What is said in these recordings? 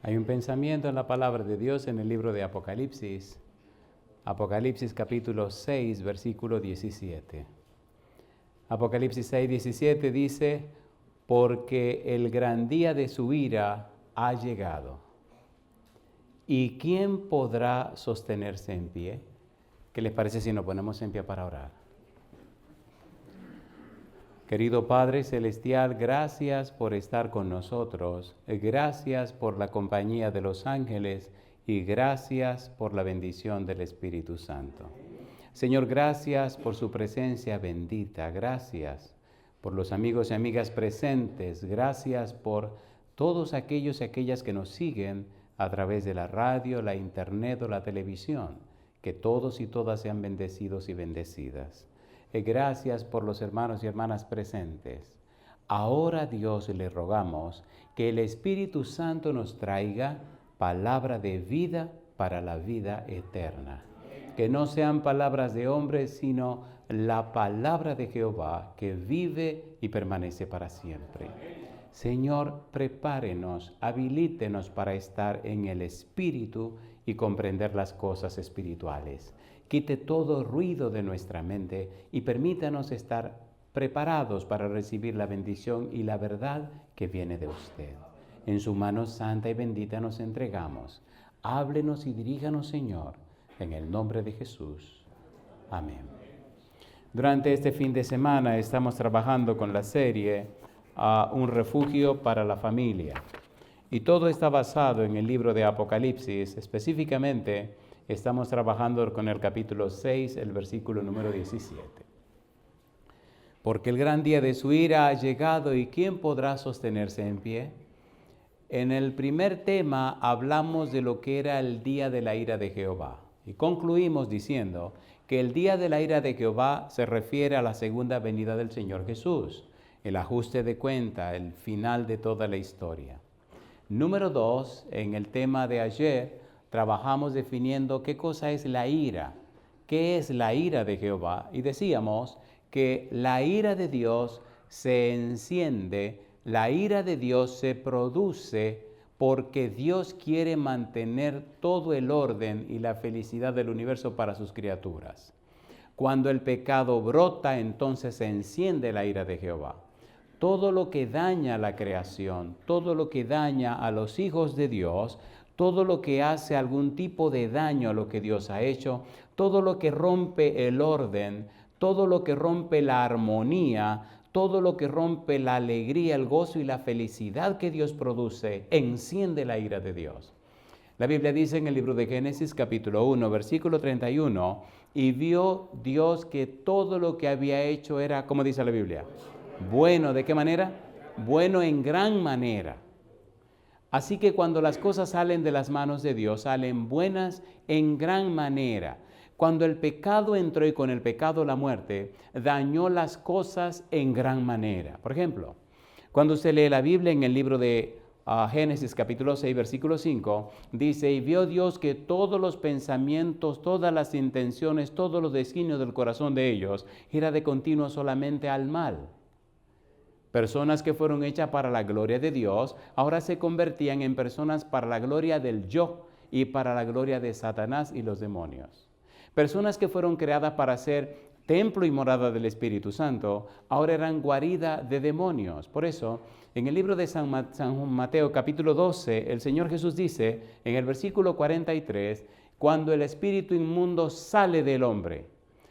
Hay un pensamiento en la palabra de Dios en el libro de Apocalipsis. Apocalipsis capítulo 6, versículo 17. Apocalipsis 6, 17 dice, porque el gran día de su ira ha llegado. ¿Y quién podrá sostenerse en pie? ¿Qué les parece si nos ponemos en pie para orar? Querido Padre Celestial, gracias por estar con nosotros, gracias por la compañía de los ángeles y gracias por la bendición del Espíritu Santo. Señor, gracias por su presencia bendita, gracias por los amigos y amigas presentes, gracias por todos aquellos y aquellas que nos siguen a través de la radio, la internet o la televisión, que todos y todas sean bendecidos y bendecidas. Gracias por los hermanos y hermanas presentes. Ahora, Dios, le rogamos que el Espíritu Santo nos traiga palabra de vida para la vida eterna. Que no sean palabras de hombres, sino la palabra de Jehová que vive y permanece para siempre. Señor, prepárenos, habilítenos para estar en el Espíritu y comprender las cosas espirituales. Quite todo ruido de nuestra mente y permítanos estar preparados para recibir la bendición y la verdad que viene de usted. En su mano santa y bendita nos entregamos. Háblenos y diríjanos, Señor, en el nombre de Jesús. Amén. Durante este fin de semana estamos trabajando con la serie Un refugio para la familia. Y todo está basado en el libro de Apocalipsis. Específicamente, estamos trabajando con el capítulo 6, el versículo número 17. Porque el gran día de su ira ha llegado y ¿quién podrá sostenerse en pie? En el primer tema hablamos de lo que era el día de la ira de Jehová. Y concluimos diciendo que el día de la ira de Jehová se refiere a la segunda venida del Señor Jesús, el ajuste de cuenta, el final de toda la historia. Número 2, en el tema de ayer, trabajamos definiendo qué cosa es la ira, qué es la ira de Jehová. Y decíamos que la ira de Dios se enciende, la ira de Dios se produce porque Dios quiere mantener todo el orden y la felicidad del universo para sus criaturas. Cuando el pecado brota, entonces se enciende la ira de Jehová. Todo lo que daña a la creación, todo lo que daña a los hijos de Dios, todo lo que hace algún tipo de daño a lo que Dios ha hecho, todo lo que rompe el orden, todo lo que rompe la armonía, todo lo que rompe la alegría, el gozo y la felicidad que Dios produce, enciende la ira de Dios. La Biblia dice en el libro de Génesis capítulo 1, versículo 31, y vio Dios que todo lo que había hecho era, ¿cómo dice la Biblia? Bueno, ¿de qué manera? Bueno en gran manera. Así que cuando las cosas salen de las manos de Dios, salen buenas en gran manera. Cuando el pecado entró y con el pecado la muerte, dañó las cosas en gran manera. Por ejemplo, cuando usted lee la Biblia en el libro de Génesis capítulo 6, versículo 5, dice, y vio Dios que todos los pensamientos, todas las intenciones, todos los designios del corazón de ellos, era de continuo solamente al mal. Personas que fueron hechas para la gloria de Dios, ahora se convertían en personas para la gloria del yo y para la gloria de Satanás y los demonios. Personas que fueron creadas para ser templo y morada del Espíritu Santo, ahora eran guarida de demonios. Por eso, en el libro de San Mateo capítulo 12, el Señor Jesús dice en el versículo 43, cuando el espíritu inmundo sale del hombre,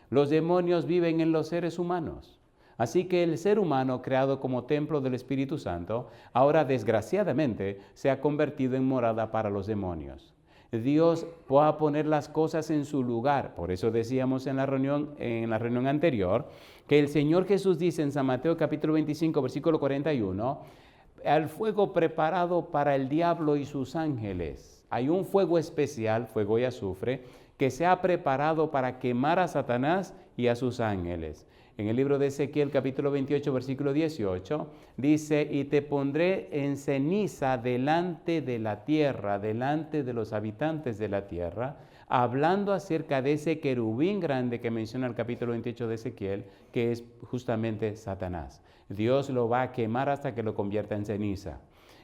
los demonios viven en los seres humanos. Así que el ser humano, creado como templo del Espíritu Santo, ahora desgraciadamente se ha convertido en morada para los demonios. Dios va a poner las cosas en su lugar. Por eso decíamos en la reunión anterior, que el Señor Jesús dice en San Mateo capítulo 25, versículo 41, al fuego preparado para el diablo y sus ángeles. Hay un fuego especial, fuego y azufre, que se ha preparado para quemar a Satanás y a sus ángeles. En el libro de Ezequiel capítulo 28 versículo 18 dice, y te pondré en ceniza delante de la tierra, delante de los habitantes de la tierra, hablando acerca de ese querubín grande que menciona el capítulo 28 de Ezequiel, que es justamente Satanás. Dios lo va a quemar hasta que lo convierta en ceniza.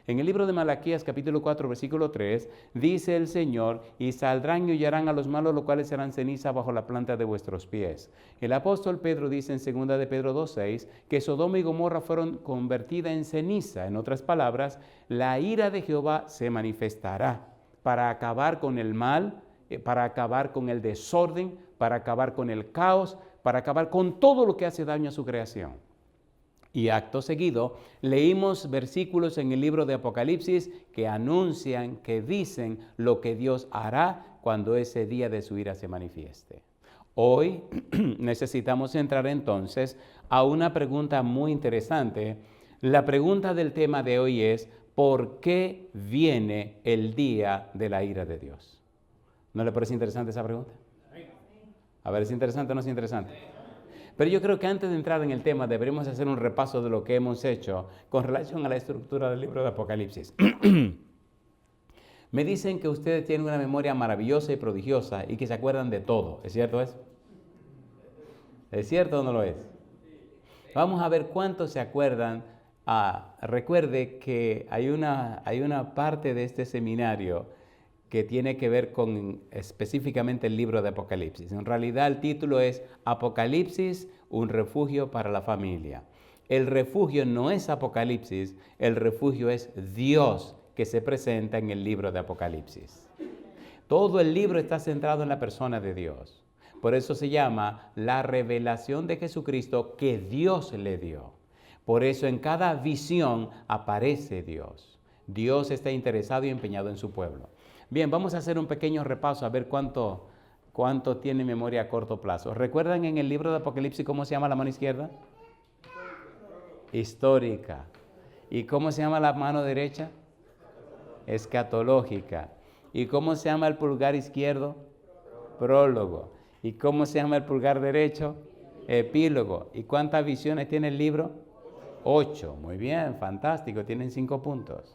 En el libro de Malaquías, capítulo 4, versículo 3, dice el Señor, y saldrán y hollarán a los malos, los cuales serán ceniza bajo la planta de vuestros pies. El apóstol Pedro dice en 2 de Pedro 2:6 que Sodoma y Gomorra fueron convertidas en ceniza. En otras palabras, la ira de Jehová se manifestará para acabar con el mal, para acabar con el desorden, para acabar con el caos, para acabar con todo lo que hace daño a su creación. Y acto seguido, leímos versículos en el libro de Apocalipsis que anuncian, que dicen lo que Dios hará cuando ese día de su ira se manifieste. Hoy necesitamos entrar entonces a una pregunta muy interesante. La pregunta del tema de hoy es, ¿por qué viene el día de la ira de Dios? ¿No le parece interesante esa pregunta? A ver, ¿es interesante o no es interesante? Pero yo creo que antes de entrar en el tema deberíamos hacer un repaso de lo que hemos hecho con relación a la estructura del libro de Apocalipsis. Me dicen que ustedes tienen una memoria maravillosa y prodigiosa y que se acuerdan de todo. ¿Es cierto eso? ¿Es cierto o no lo es? Vamos a ver cuántos se acuerdan. Recuerde que hay una parte de este seminario que tiene que ver con específicamente el libro de Apocalipsis. En realidad el título es Apocalipsis, un refugio para la familia. El refugio no es Apocalipsis, el refugio es Dios que se presenta en el libro de Apocalipsis. Todo el libro está centrado en la persona de Dios. Por eso se llama la revelación de Jesucristo que Dios le dio. Por eso en cada visión aparece Dios. Dios está interesado y empeñado en su pueblo. Bien, vamos a hacer un pequeño repaso a ver cuánto tiene memoria a corto plazo. ¿Recuerdan en el libro de Apocalipsis cómo se llama la mano izquierda? Histórica. ¿Y cómo se llama la mano derecha? Escatológica. ¿Y cómo se llama el pulgar izquierdo? Prólogo. ¿Y cómo se llama el pulgar derecho? Epílogo. ¿Y cuántas visiones tiene el libro? 8. Muy bien, fantástico, tienen 5 puntos.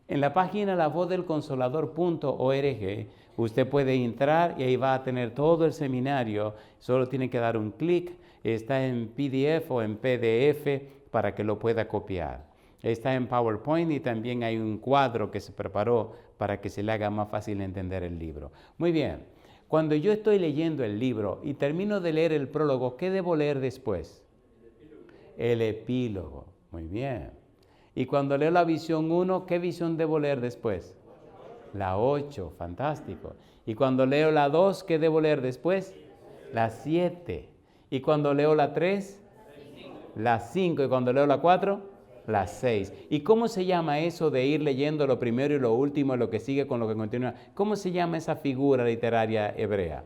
En la página lavozdelconsolador.org usted puede entrar y ahí va a tener todo el seminario. Solo tiene que dar un clic. Está en PDF o en PDF para que lo pueda copiar. Está en PowerPoint y también hay un cuadro que se preparó para que se le haga más fácil entender el libro. Muy bien. Cuando yo estoy leyendo el libro y termino de leer el prólogo, ¿qué debo leer después? El epílogo. Muy bien. Y cuando leo la visión 1, ¿qué visión debo leer después? La 8, fantástico. Y cuando leo la 2, ¿qué debo leer después? La 7. Y cuando leo la 3, la 5. Y cuando leo la 4, la 6. ¿Y cómo se llama eso de ir leyendo lo primero y lo último, lo que sigue con lo que continúa? ¿Cómo se llama esa figura literaria hebrea?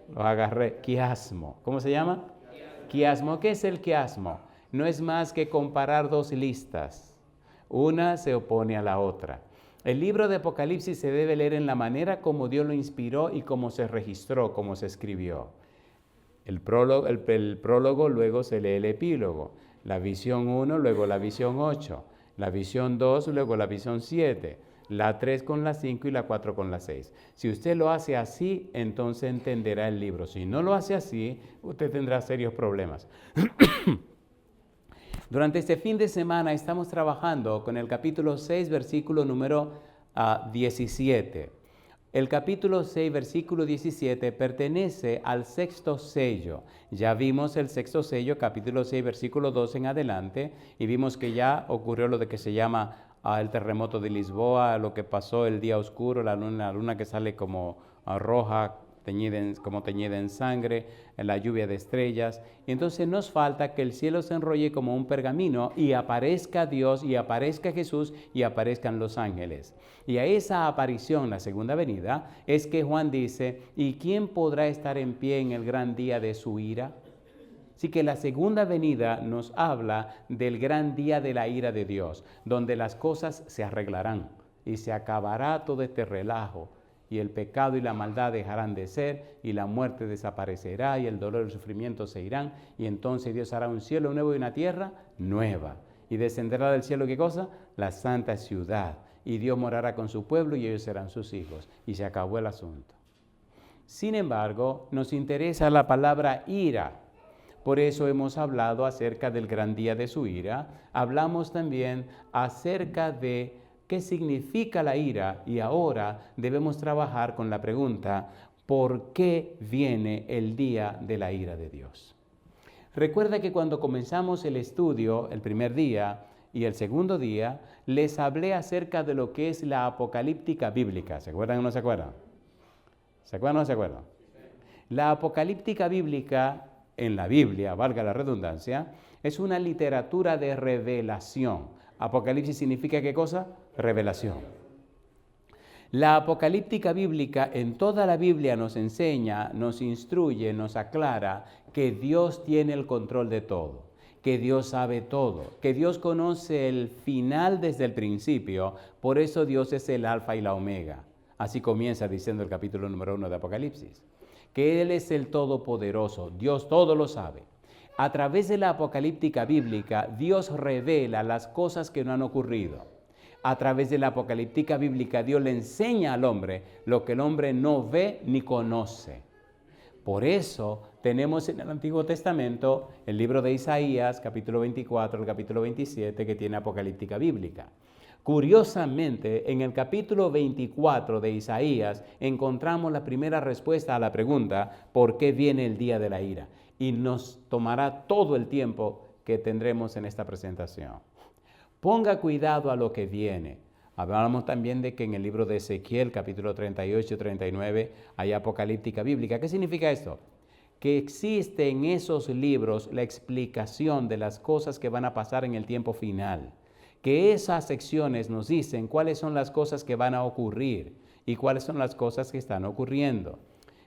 Los agarré. Quiasmo. ¿Cómo se llama? Quiasmo. ¿Qué es el quiasmo? No es más que comparar dos listas. Una se opone a la otra. El libro de Apocalipsis se debe leer en la manera como Dios lo inspiró y como se registró, como se escribió. El prólogo, luego se lee el epílogo. La visión 1, luego la visión 8. La visión 2, luego la visión 7. La 3 con la 5 y la 4 con la 6. Si usted lo hace así, entonces entenderá el libro. Si no lo hace así, usted tendrá serios problemas. Durante este fin de semana estamos trabajando con el capítulo 6, versículo número 17. El capítulo 6, versículo 17 pertenece al sexto sello. Ya vimos el sexto sello, capítulo 6, versículo 2 en adelante, y vimos que ya ocurrió lo de que se llama el terremoto de Lisboa, lo que pasó el día oscuro, la luna que sale como roja, como teñida en sangre, en la lluvia de estrellas. Y entonces nos falta que el cielo se enrolle como un pergamino y aparezca Dios y aparezca Jesús y aparezcan los ángeles. Y a esa aparición, la segunda venida, es que Juan dice, ¿y quién podrá estar en pie en el gran día de su ira? Así que la segunda venida nos habla del gran día de la ira de Dios, donde las cosas se arreglarán y se acabará todo este relajo. Y el pecado y la maldad dejarán de ser, y la muerte desaparecerá, y el dolor y el sufrimiento se irán, y entonces Dios hará un cielo nuevo y una tierra nueva. Y descenderá del cielo, ¿qué cosa? La santa ciudad. Y Dios morará con su pueblo, y ellos serán sus hijos. Y se acabó el asunto. Sin embargo, nos interesa la palabra ira, Por eso hemos hablado acerca del gran día de su ira. Hablamos también acerca de qué significa la ira y ahora debemos trabajar con la pregunta, ¿por qué viene el día de la ira de Dios? Recuerda que cuando comenzamos el estudio, el primer día y el segundo día, les hablé acerca de lo que es la apocalíptica bíblica. ¿Se acuerdan o no se acuerdan? ¿Se acuerdan o no se acuerdan? La apocalíptica bíblica en la Biblia, valga la redundancia, es una literatura de revelación. Apocalipsis significa ¿qué cosa? Revelación. La apocalíptica bíblica en toda la Biblia nos enseña, nos instruye, nos aclara que Dios tiene el control de todo, que Dios sabe todo, que Dios conoce el final desde el principio, por eso Dios es el alfa y la omega. Así comienza diciendo el capítulo número 1 de Apocalipsis, que Él es el todopoderoso, Dios todo lo sabe. A través de la apocalíptica bíblica, Dios revela las cosas que no han ocurrido. A través de la apocalíptica bíblica, Dios le enseña al hombre lo que el hombre no ve ni conoce. Por eso tenemos en el Antiguo Testamento el libro de Isaías, capítulo 24, el capítulo 27, que tiene apocalíptica bíblica. Curiosamente, en el capítulo 24 de Isaías encontramos la primera respuesta a la pregunta, ¿por qué viene el día de la ira? Y nos tomará todo el tiempo que tendremos en esta presentación. Ponga cuidado a lo que viene. Hablamos también de que en el libro de Ezequiel, capítulo 38 y 39, hay apocalíptica bíblica. ¿Qué significa esto? Que existe en esos libros la explicación de las cosas que van a pasar en el tiempo final. Que esas secciones nos dicen cuáles son las cosas que van a ocurrir y cuáles son las cosas que están ocurriendo.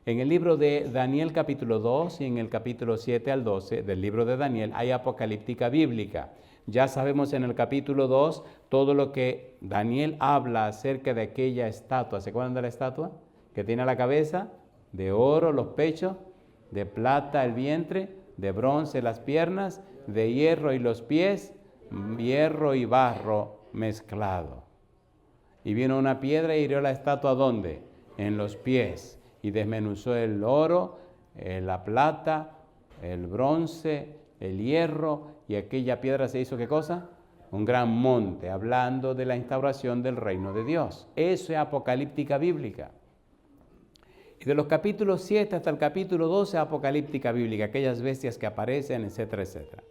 En el libro de Daniel capítulo 2 y en el capítulo 7 al 12 del libro de Daniel hay apocalíptica bíblica. Ya sabemos en el capítulo 2 todo lo que Daniel habla acerca de aquella estatua. ¿Se acuerdan de la estatua? Que tiene la cabeza, de oro los pechos, de plata el vientre, de bronce las piernas, de hierro y los pies, hierro y barro mezclado. Y vino una piedra y hirió la estatua ¿dónde? En los pies. Y desmenuzó el oro, la plata, el bronce, el hierro, y aquella piedra se hizo ¿qué cosa? Un gran monte, hablando de la instauración del reino de Dios. Eso es apocalíptica bíblica. Y de los capítulos 7 hasta el capítulo 12, apocalíptica bíblica, aquellas bestias que aparecen, etcétera, etcétera.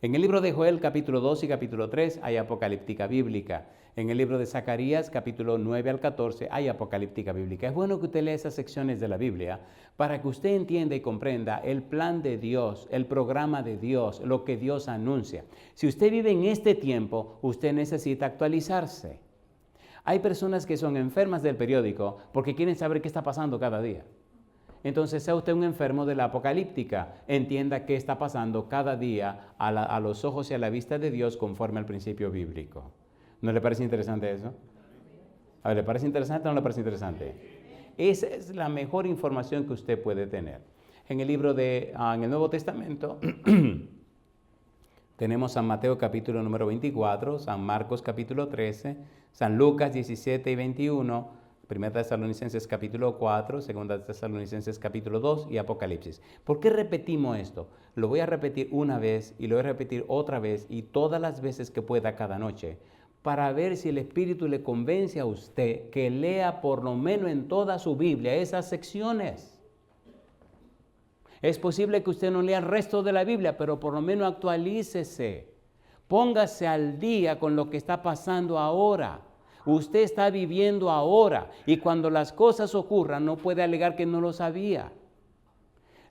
En el libro de Joel, capítulo 2 y capítulo 3, hay apocalíptica bíblica. En el libro de Zacarías, capítulo 9 al 14, hay apocalíptica bíblica. Es bueno que usted lea esas secciones de la Biblia para que usted entienda y comprenda el plan de Dios, el programa de Dios, lo que Dios anuncia. Si usted vive en este tiempo, usted necesita actualizarse. Hay personas que son enfermas del periódico porque quieren saber qué está pasando cada día. Entonces, sea usted un enfermo de la apocalíptica, entienda qué está pasando cada día a los ojos y a la vista de Dios conforme al principio bíblico. ¿No le parece interesante eso? A ver, ¿le parece interesante o no le parece interesante? Esa es la mejor información que usted puede tener. En el libro en el Nuevo Testamento, tenemos San Mateo capítulo número 24, San Marcos capítulo 13, San Lucas 17 y 21, 1 Tesalonicenses capítulo 4, 2 Tesalonicenses capítulo 2 y Apocalipsis. ¿Por qué repetimos esto? Lo voy a repetir una vez y lo voy a repetir otra vez y todas las veces que pueda cada noche, para ver si el Espíritu le convence a usted que lea por lo menos en toda su Biblia esas secciones. Es posible que usted no lea el resto de la Biblia, pero por lo menos actualícese. Póngase al día con lo que está pasando ahora. Usted está viviendo ahora y cuando las cosas ocurran no puede alegar que no lo sabía.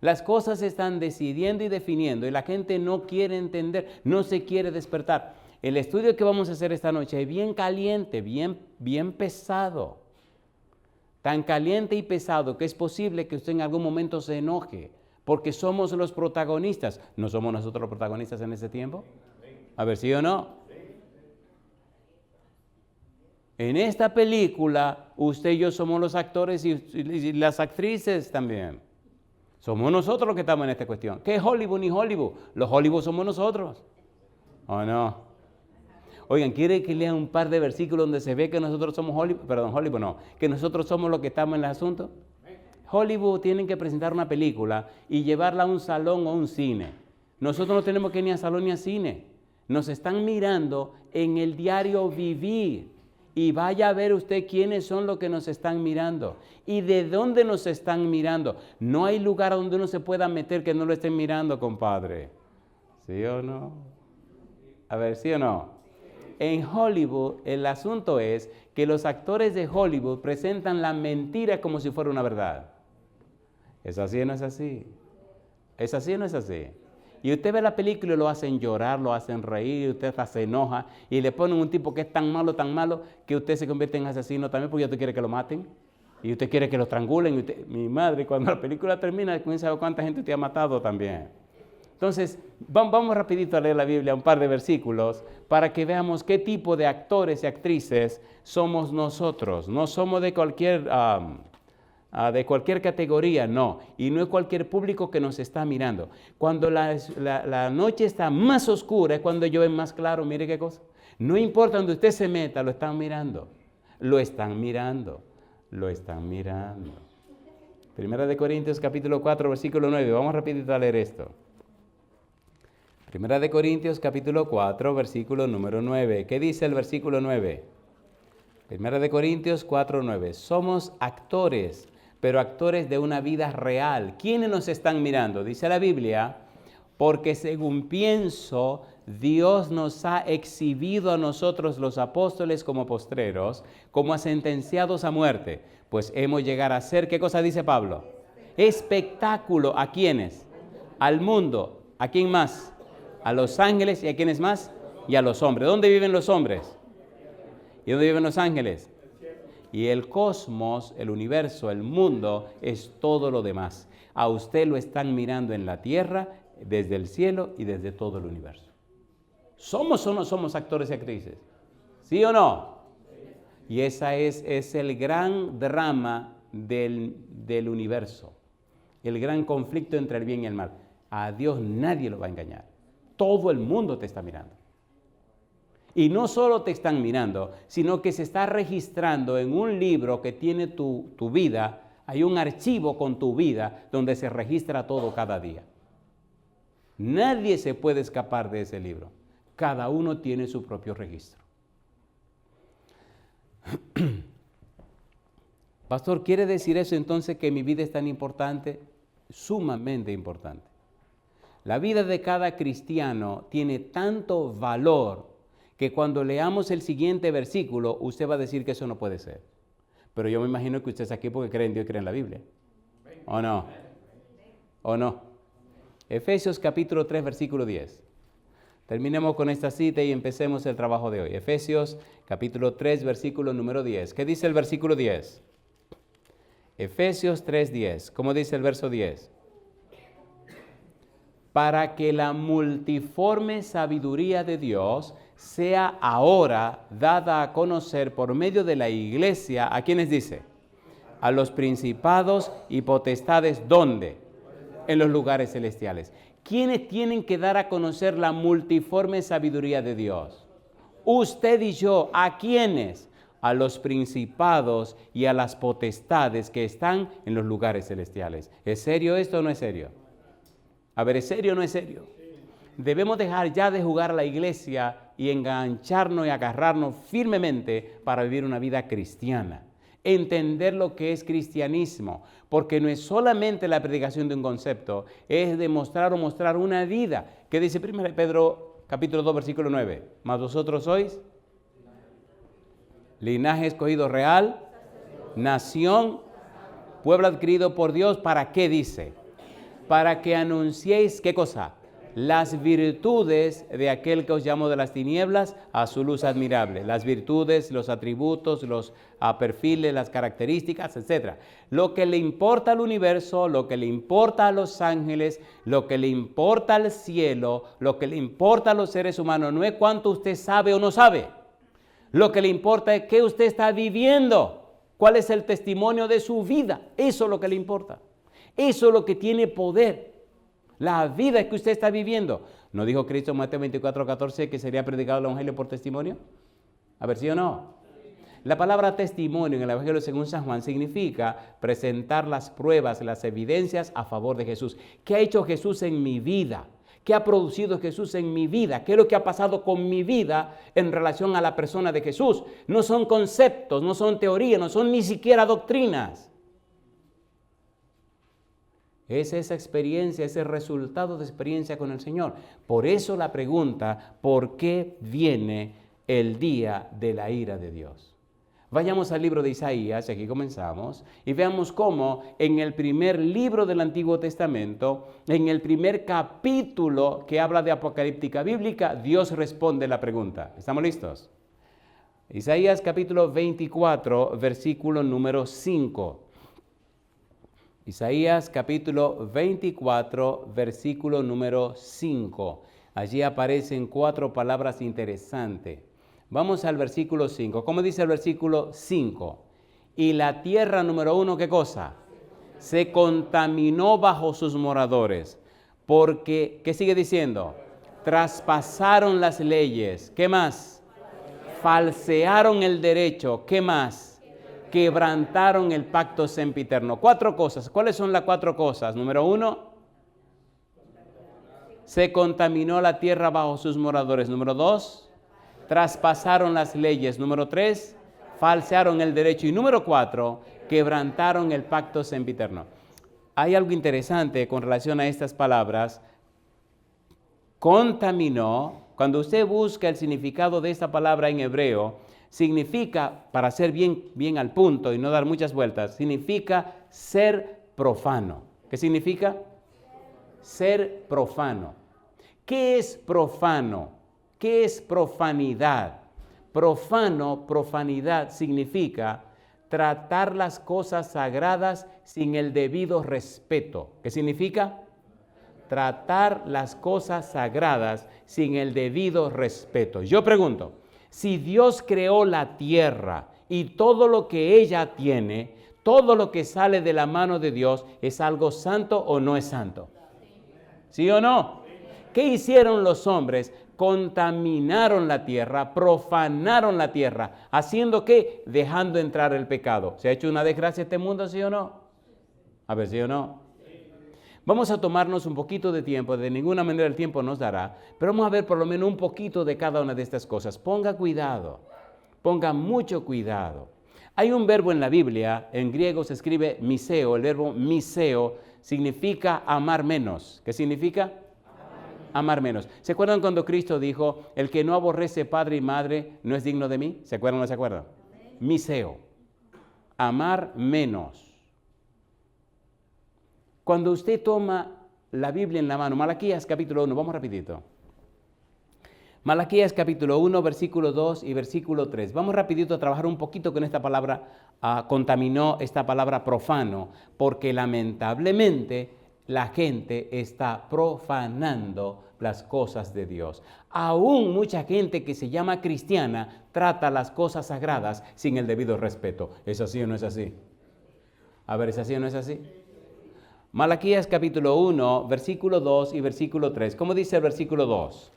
Las cosas se están decidiendo y definiendo y la gente no quiere entender, no se quiere despertar. El estudio que vamos a hacer esta noche es bien caliente, bien pesado. Tan caliente y pesado que es posible que usted en algún momento se enoje, porque somos los protagonistas. ¿No somos nosotros los protagonistas en ese tiempo? A ver, ¿sí o no? En esta película, usted y yo somos los actores y las actrices también. Somos nosotros los que estamos en esta cuestión. ¿Qué es Hollywood ni Hollywood? Los Hollywood somos nosotros. ¿O no? Oigan, ¿quiere que lea un par de versículos donde se ve que nosotros somos Hollywood? Perdón, Hollywood no. Que nosotros somos los que estamos en el asunto. Hollywood tienen que presentar una película y llevarla a un salón o un cine. Nosotros no tenemos que ir ni a salón ni a cine. Nos están mirando en el diario vivir. Y vaya a ver usted quiénes son los que nos están mirando y de dónde nos están mirando. No hay lugar donde uno se pueda meter que no lo estén mirando, compadre. ¿Sí o no? A ver, ¿sí o no? En Hollywood el asunto es que los actores de Hollywood presentan la mentira como si fuera una verdad. ¿Es así o no es así? ¿Es así o no es así? Y usted ve la película y lo hacen llorar, lo hacen reír, y usted hasta se enoja y le ponen un tipo que es tan malo, que usted se convierte en asesino también porque usted quiere que lo maten y usted quiere que lo estrangulen. Y usted, mi madre, cuando la película termina, ¿quién sabe cuánta gente te ha matado también? Entonces, vamos rapidito a leer la Biblia, un par de versículos, para que veamos qué tipo de actores y actrices somos nosotros. No somos de cualquier categoría, no. Y no es cualquier público que nos está mirando. Cuando la noche está más oscura es cuando llueve más claro. Mire qué cosa. No importa donde usted se meta, lo están mirando. Lo están mirando. Lo están mirando. Primera de Corintios capítulo 4, versículo 9. Vamos rapidito a leer esto. Primera de Corintios capítulo 4, versículo número 9. ¿Qué dice el versículo 9? Primera de Corintios 4, 9. Somos actores, pero actores de una vida real. ¿Quiénes nos están mirando? Dice la Biblia, porque según pienso, Dios nos ha exhibido a nosotros los apóstoles como postreros, como a sentenciados a muerte, pues hemos llegado a ser, ¿qué cosa dice Pablo? Espectáculo. ¿A quiénes? Al mundo. ¿A quién más? A los ángeles. ¿Y a quiénes más? Y a los hombres. ¿Dónde viven los hombres? ¿Y dónde viven los ángeles? Y el cosmos, el universo, el mundo, es todo lo demás. A usted lo están mirando en la tierra, desde el cielo y desde todo el universo. ¿Somos o no somos actores y actrices? ¿Sí o no? Y ese es el gran drama del universo. El gran conflicto entre el bien y el mal. A Dios nadie lo va a engañar. Todo el mundo te está mirando. Y no solo te están mirando, sino que se está registrando en un libro que tiene tu vida. Hay un archivo con tu vida donde se registra todo cada día. Nadie se puede escapar de ese libro. Cada uno tiene su propio registro. Pastor, ¿quiere decir eso entonces que mi vida es tan importante? Sumamente importante. La vida de cada cristiano tiene tanto valor que cuando leamos el siguiente versículo, usted va a decir que eso no puede ser. Pero yo me imagino que usted es aquí porque cree en Dios y cree en la Biblia. ¿O no? ¿O no? Efesios capítulo 3, versículo 10. Terminemos con esta cita y empecemos el trabajo de hoy. Efesios capítulo 3, versículo número 10. ¿Qué dice el versículo 10? Efesios 3, 10. ¿Cómo dice el verso 10? Para que la multiforme sabiduría de Dios sea ahora dada a conocer por medio de la iglesia. ¿A quiénes dice? A los principados y potestades. ¿Dónde? En los lugares celestiales. ¿Quiénes tienen que dar a conocer la multiforme sabiduría de Dios? Usted y yo. ¿A quiénes? A los principados y a las potestades que están en los lugares celestiales. ¿Es serio esto o no es serio? A ver, ¿es serio o no es serio? Debemos dejar ya de jugar a la iglesia y engancharnos y agarrarnos firmemente para vivir una vida cristiana. Entender lo que es cristianismo, porque no es solamente la predicación de un concepto, es demostrar o mostrar una vida. ¿Qué dice 1 Pedro capítulo 2, versículo 9? Mas vosotros sois linaje escogido real, nación, pueblo adquirido por Dios. ¿Para qué dice? Para que anunciéis, ¿qué cosa? Las virtudes de aquel que os llamó de las tinieblas a su luz admirable. Las virtudes, los atributos, los perfiles, las características, etc. Lo que le importa al universo, lo que le importa a los ángeles, lo que le importa al cielo, lo que le importa a los seres humanos, no es cuánto usted sabe o no sabe. Lo que le importa es qué usted está viviendo, cuál es el testimonio de su vida. Eso es lo que le importa. Eso es lo que tiene poder. La vida que usted está viviendo. ¿No dijo Cristo en Mateo 24, 14 que sería predicado el evangelio por testimonio? A ver, ¿sí o no? La palabra testimonio en el evangelio según San Juan significa presentar las pruebas, las evidencias a favor de Jesús. ¿Qué ha hecho Jesús en mi vida? ¿Qué ha producido Jesús en mi vida? ¿Qué es lo que ha pasado con mi vida en relación a la persona de Jesús? No son conceptos, no son teorías, no son ni siquiera doctrinas. Es esa experiencia, ese resultado de experiencia con el Señor. Por eso la pregunta, ¿por qué viene el día de la ira de Dios? Vayamos al libro de Isaías, y aquí comenzamos, y veamos cómo en el primer libro del Antiguo Testamento, en el primer capítulo que habla de apocalíptica bíblica, Dios responde la pregunta. ¿Estamos listos? Isaías capítulo 24, versículo número 5. Isaías capítulo 24, versículo número 5. Allí aparecen 4 palabras interesantes. Vamos al versículo 5. ¿Cómo dice el versículo 5? Y la tierra número 1, ¿qué cosa? Se contaminó bajo sus moradores. Porque, ¿qué sigue diciendo? Traspasaron las leyes. ¿Qué más? Falsearon el derecho. ¿Qué más? Quebrantaron el pacto sempiterno. 4 cosas. ¿Cuáles son las 4 cosas? Número 1, se contaminó la tierra bajo sus moradores. Número 2, traspasaron las leyes. Número 3, falsearon el derecho. Y número 4, quebrantaron el pacto sempiterno. Hay algo interesante con relación a estas palabras. Contaminó, cuando usted busca el significado de esta palabra en hebreo, significa, para ser bien al punto y no dar muchas vueltas, significa ser profano. ¿Qué significa? Ser profano. ¿Qué es profano? ¿Qué es profanidad? Profanidad significa tratar las cosas sagradas sin el debido respeto. ¿Qué significa? Tratar las cosas sagradas sin el debido respeto. Yo pregunto, si Dios creó la tierra y todo lo que ella tiene, todo lo que sale de la mano de Dios, ¿es algo santo o no es santo? ¿Sí o no? ¿Qué hicieron los hombres? Contaminaron la tierra, profanaron la tierra. ¿Haciendo qué? Dejando entrar el pecado. ¿Se ha hecho una desgracia este mundo, sí o no? A ver, ¿sí o no? Vamos a tomarnos un poquito de tiempo, de ninguna manera el tiempo nos dará, pero vamos a ver por lo menos un poquito de cada una de estas cosas. Ponga cuidado, ponga mucho cuidado. Hay un verbo en la Biblia, en griego se escribe miseo, el verbo miseo significa amar menos. ¿Qué significa? Amar menos. ¿Se acuerdan cuando Cristo dijo, el que no aborrece padre y madre no es digno de mí? ¿Se acuerdan o no se acuerdan? Miseo, amar menos. Cuando usted toma la Biblia en la mano, Malaquías capítulo 1, vamos rapidito. Malaquías capítulo 1, versículo 2 y versículo 3. Vamos rapidito a trabajar un poquito con esta palabra, contaminó esta palabra profano, porque lamentablemente la gente está profanando las cosas de Dios. Aún mucha gente que se llama cristiana trata las cosas sagradas sin el debido respeto. ¿Es así o no es así? A ver, ¿es así o no es así? Malaquías capítulo 1, versículo 2 y versículo 3. ¿Cómo dice el versículo 2?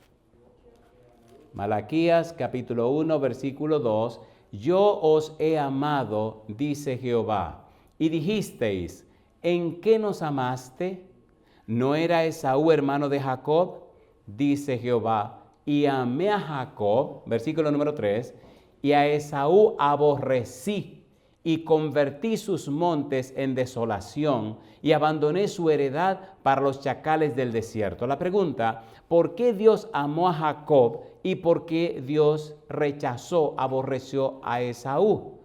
Malaquías capítulo 1, versículo 2. Yo os he amado, dice Jehová, y dijisteis, ¿en qué nos amaste? ¿No era Esaú hermano de Jacob? Dice Jehová, y amé a Jacob, versículo número 3, y a Esaú aborrecí, y convertí sus montes en desolación, y abandoné su heredad para los chacales del desierto. La pregunta, ¿por qué Dios amó a Jacob y por qué Dios rechazó, aborreció a Esaú?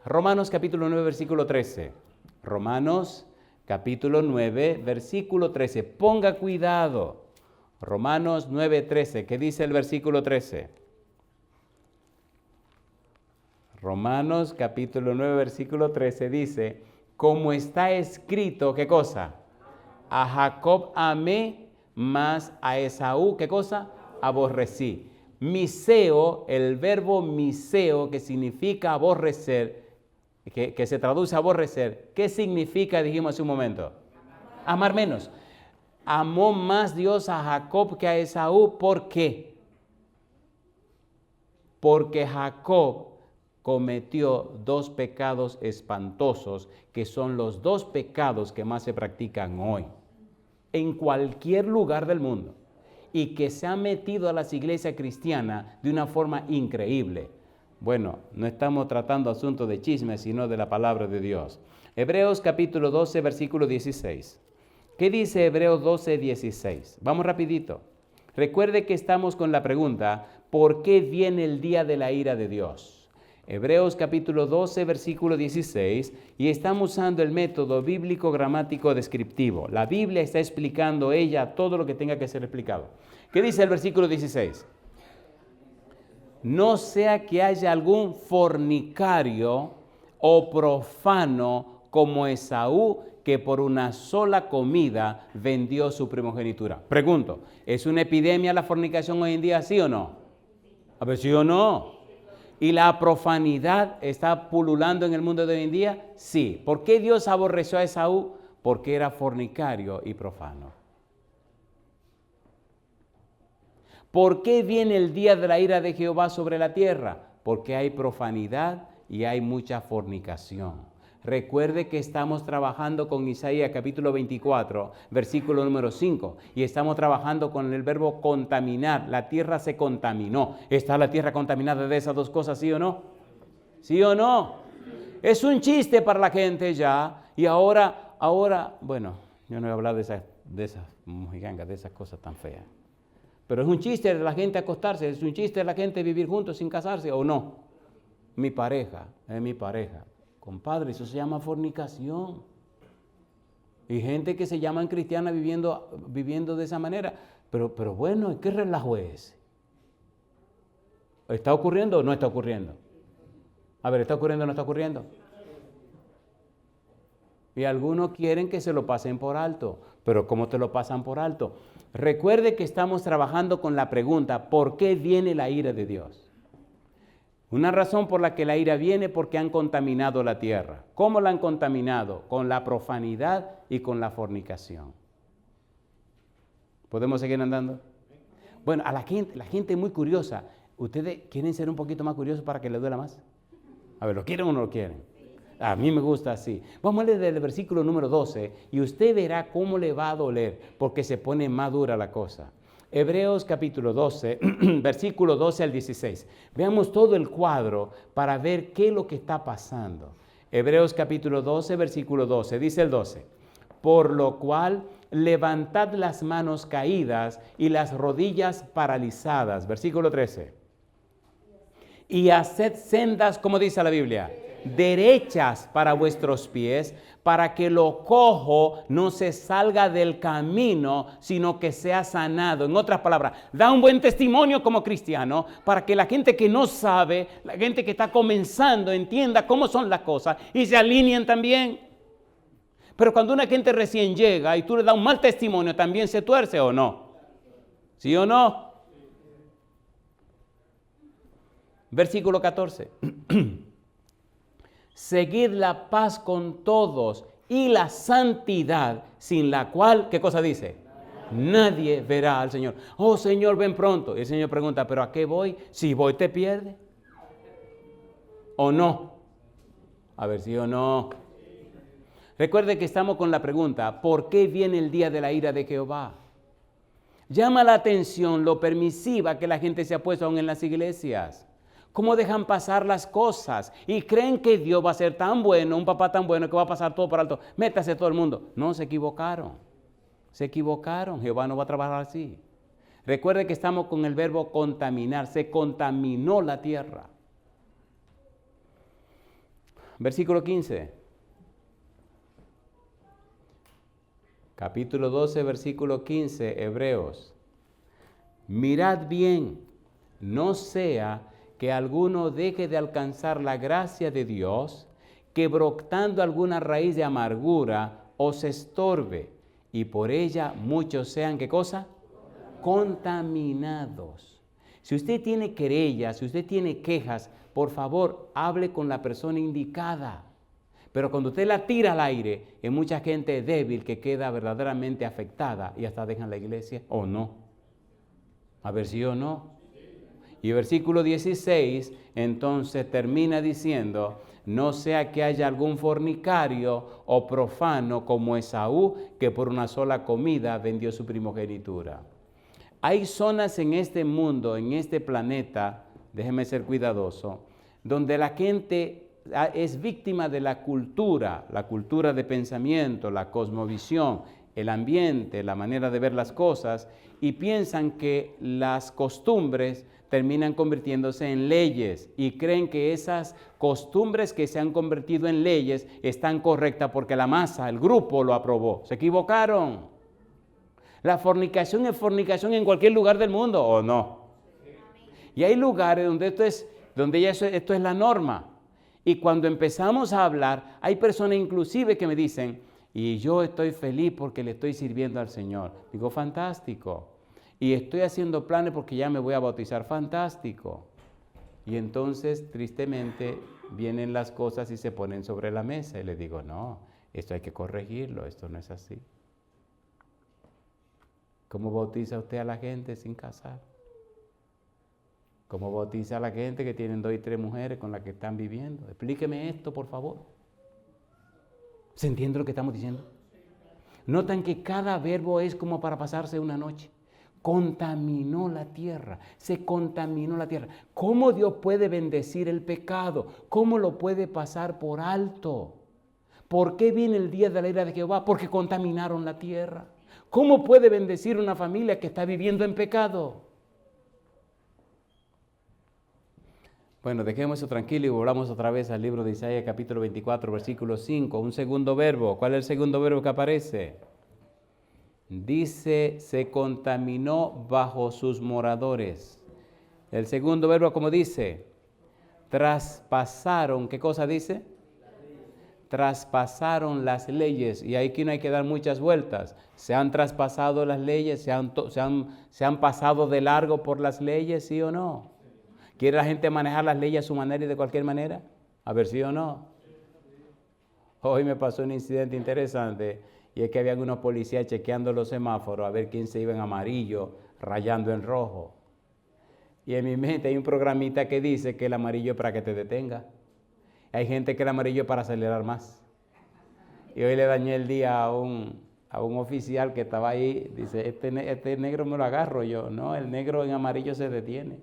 Romanos capítulo 9, versículo 13. Romanos capítulo 9, versículo 13. Ponga cuidado. Romanos 9, 13. ¿Qué dice el versículo 13? Romanos capítulo 9, versículo 13 dice, como está escrito, ¿qué cosa? A Jacob amé, mas a Esaú, ¿qué cosa? Aborrecí. Miseo, el verbo miseo, que significa aborrecer, que se traduce a aborrecer, ¿qué significa? Dijimos hace un momento. Amar menos. Amó más Dios a Jacob que a Esaú. ¿Por qué? Porque Jacob cometió 2 pecados espantosos, que son los 2 pecados que más se practican hoy, en cualquier lugar del mundo. y que se ha metido a las iglesias cristianas de una forma increíble. Bueno, no estamos tratando asuntos de chisme, sino de la palabra de Dios. Hebreos capítulo 12, versículo 16. ¿Qué dice Hebreos 12, 16? Vamos rapidito. Recuerde que estamos con la pregunta, ¿por qué viene el día de la ira de Dios? Hebreos capítulo 12, versículo 16, y estamos usando el método bíblico gramático descriptivo. La Biblia está explicando ella todo lo que tenga que ser explicado. ¿Qué dice el versículo 16? No sea que haya algún fornicario o profano como Esaú, que por una sola comida vendió su primogenitura. Pregunto, ¿es una epidemia la fornicación hoy en día, sí o no? A ver, ¿sí o no? ¿Y la profanidad está pululando en el mundo de hoy en día? Sí. ¿Por qué Dios aborreció a Esaú? Porque era fornicario y profano. ¿Por qué viene el día de la ira de Jehová sobre la tierra? Porque hay profanidad y hay mucha fornicación. Recuerde que estamos trabajando con Isaías capítulo 24, versículo número 5, y estamos trabajando con el verbo contaminar. La tierra se contaminó. ¿Está la tierra contaminada de esas dos cosas, sí o no? ¿Sí o no? Es un chiste para la gente ya, y ahora, bueno, yo no voy a hablar de esas mojigangas, de esas cosas tan feas. Pero es un chiste de la gente acostarse, es un chiste de la gente vivir juntos sin casarse, ¿o no? Mi pareja, es mi pareja. Compadre, eso se llama fornicación. Y gente que se llaman cristianas viviendo de esa manera. Pero bueno, ¿qué relajo es? ¿Está ocurriendo o no está ocurriendo? A ver, ¿está ocurriendo o no está ocurriendo? Y algunos quieren que se lo pasen por alto. Pero ¿cómo te lo pasan por alto? Recuerde que estamos trabajando con la pregunta, ¿por qué viene la ira de Dios? Una razón por la que la ira viene porque han contaminado la tierra. ¿Cómo la han contaminado? Con la profanidad y con la fornicación. ¿Podemos seguir andando? Bueno, a la gente muy curiosa. ¿Ustedes quieren ser un poquito más curiosos para que les duela más? A ver, ¿lo quieren o no lo quieren? A mí me gusta así. Vamos a leer del versículo número 12 y usted verá cómo le va a doler porque se pone más dura la cosa. Hebreos capítulo 12, versículo 12 al 16. Veamos todo el cuadro para ver qué es lo que está pasando. Hebreos capítulo 12, versículo 12. Dice el 12. Por lo cual, levantad las manos caídas y las rodillas paralizadas. Versículo 13. Y haced sendas, como dice la Biblia, derechas para vuestros pies, para que lo cojo no se salga del camino, sino que sea sanado. En otras palabras, da un buen testimonio como cristiano para que la gente que no sabe, la gente que está comenzando, entienda cómo son las cosas y se alineen también. Pero cuando una gente recién llega y tú le das un mal testimonio, ¿también se tuerce o no? ¿Sí o no? Versículo 14. Seguid la paz con todos y la santidad, sin la cual, ¿qué cosa dice? Nadie verá al Señor. Oh Señor, ven pronto. Y el Señor pregunta, ¿pero a qué voy? Si voy, ¿te pierde? ¿O no? A ver, ¿sí o no? Recuerde que estamos con la pregunta, ¿por qué viene el día de la ira de Jehová? Llama la atención lo permisiva que la gente se ha puesto aún en las iglesias. ¿Cómo dejan pasar las cosas? Y creen que Dios va a ser tan bueno, un papá tan bueno, que va a pasar todo por alto. Métase todo el mundo. No, se equivocaron. Se equivocaron. Jehová no va a trabajar así. Recuerde que estamos con el verbo contaminar. Se contaminó la tierra. Versículo 15. Capítulo 12, versículo 15, Hebreos. Mirad bien, no sea que alguno deje de alcanzar la gracia de Dios, que brotando alguna raíz de amargura os estorbe, y por ella muchos sean, ¿qué cosa? Contaminados. Si usted tiene querellas, si usted tiene quejas, por favor, hable con la persona indicada. Pero cuando usted la tira al aire, hay mucha gente débil que queda verdaderamente afectada y hasta dejan la iglesia, ¿o no? A ver si o no. Y el versículo 16, entonces termina diciendo, no sea que haya algún fornicario o profano como Esaú, que por una sola comida vendió su primogenitura. Hay zonas en este mundo, en este planeta, déjeme ser cuidadoso, donde la gente es víctima de la cultura de pensamiento, la cosmovisión, el ambiente, la manera de ver las cosas, y piensan que las costumbres terminan convirtiéndose en leyes y creen que esas costumbres que se han convertido en leyes están correctas porque la masa, el grupo lo aprobó. Se equivocaron. La fornicación es fornicación en cualquier lugar del mundo, ¿o no? Y hay lugares donde esto es la norma. Y cuando empezamos a hablar, hay personas inclusive que me dicen, y yo estoy feliz porque le estoy sirviendo al Señor. Digo, fantástico. Y estoy haciendo planes porque ya me voy a bautizar, fantástico. Y entonces, tristemente, vienen las cosas y se ponen sobre la mesa. Y le digo, no, esto hay que corregirlo, esto no es así. ¿Cómo bautiza usted a la gente sin casar? ¿Cómo bautiza a la gente que tienen 2 y 3 mujeres con las que están viviendo? Explíqueme esto, por favor. ¿Se entiende lo que estamos diciendo? Notan que cada verbo es como para pasarse una noche. Contaminó la tierra, se contaminó la tierra. ¿Cómo Dios puede bendecir el pecado? ¿Cómo lo puede pasar por alto? ¿Por qué viene el día de la ira de Jehová? Porque contaminaron la tierra. ¿Cómo puede bendecir una familia que está viviendo en pecado? Bueno, dejemos eso tranquilo y volvamos otra vez al libro de Isaías capítulo 24, versículo 5. Un segundo verbo. ¿Cuál es el segundo verbo que aparece? Dice, se contaminó bajo sus moradores. El segundo verbo, ¿cómo dice? Traspasaron. ¿Qué cosa dice? Traspasaron las leyes. Y aquí no hay que dar muchas vueltas. Se han traspasado las leyes, se han pasado de largo por las leyes, ¿sí o no? ¿Quiere la gente manejar las leyes a su manera y de cualquier manera? A ver, ¿sí o no? Hoy me pasó un incidente interesante y es que había unos policías chequeando los semáforos a ver quién se iba en amarillo, rayando en rojo. Y en mi mente hay un programita que dice que el amarillo es para que te detenga. Hay gente que el amarillo es para acelerar más. Y hoy le dañé el día a un oficial que estaba ahí. Dice, este negro me lo agarro yo. No, el negro en amarillo se detiene.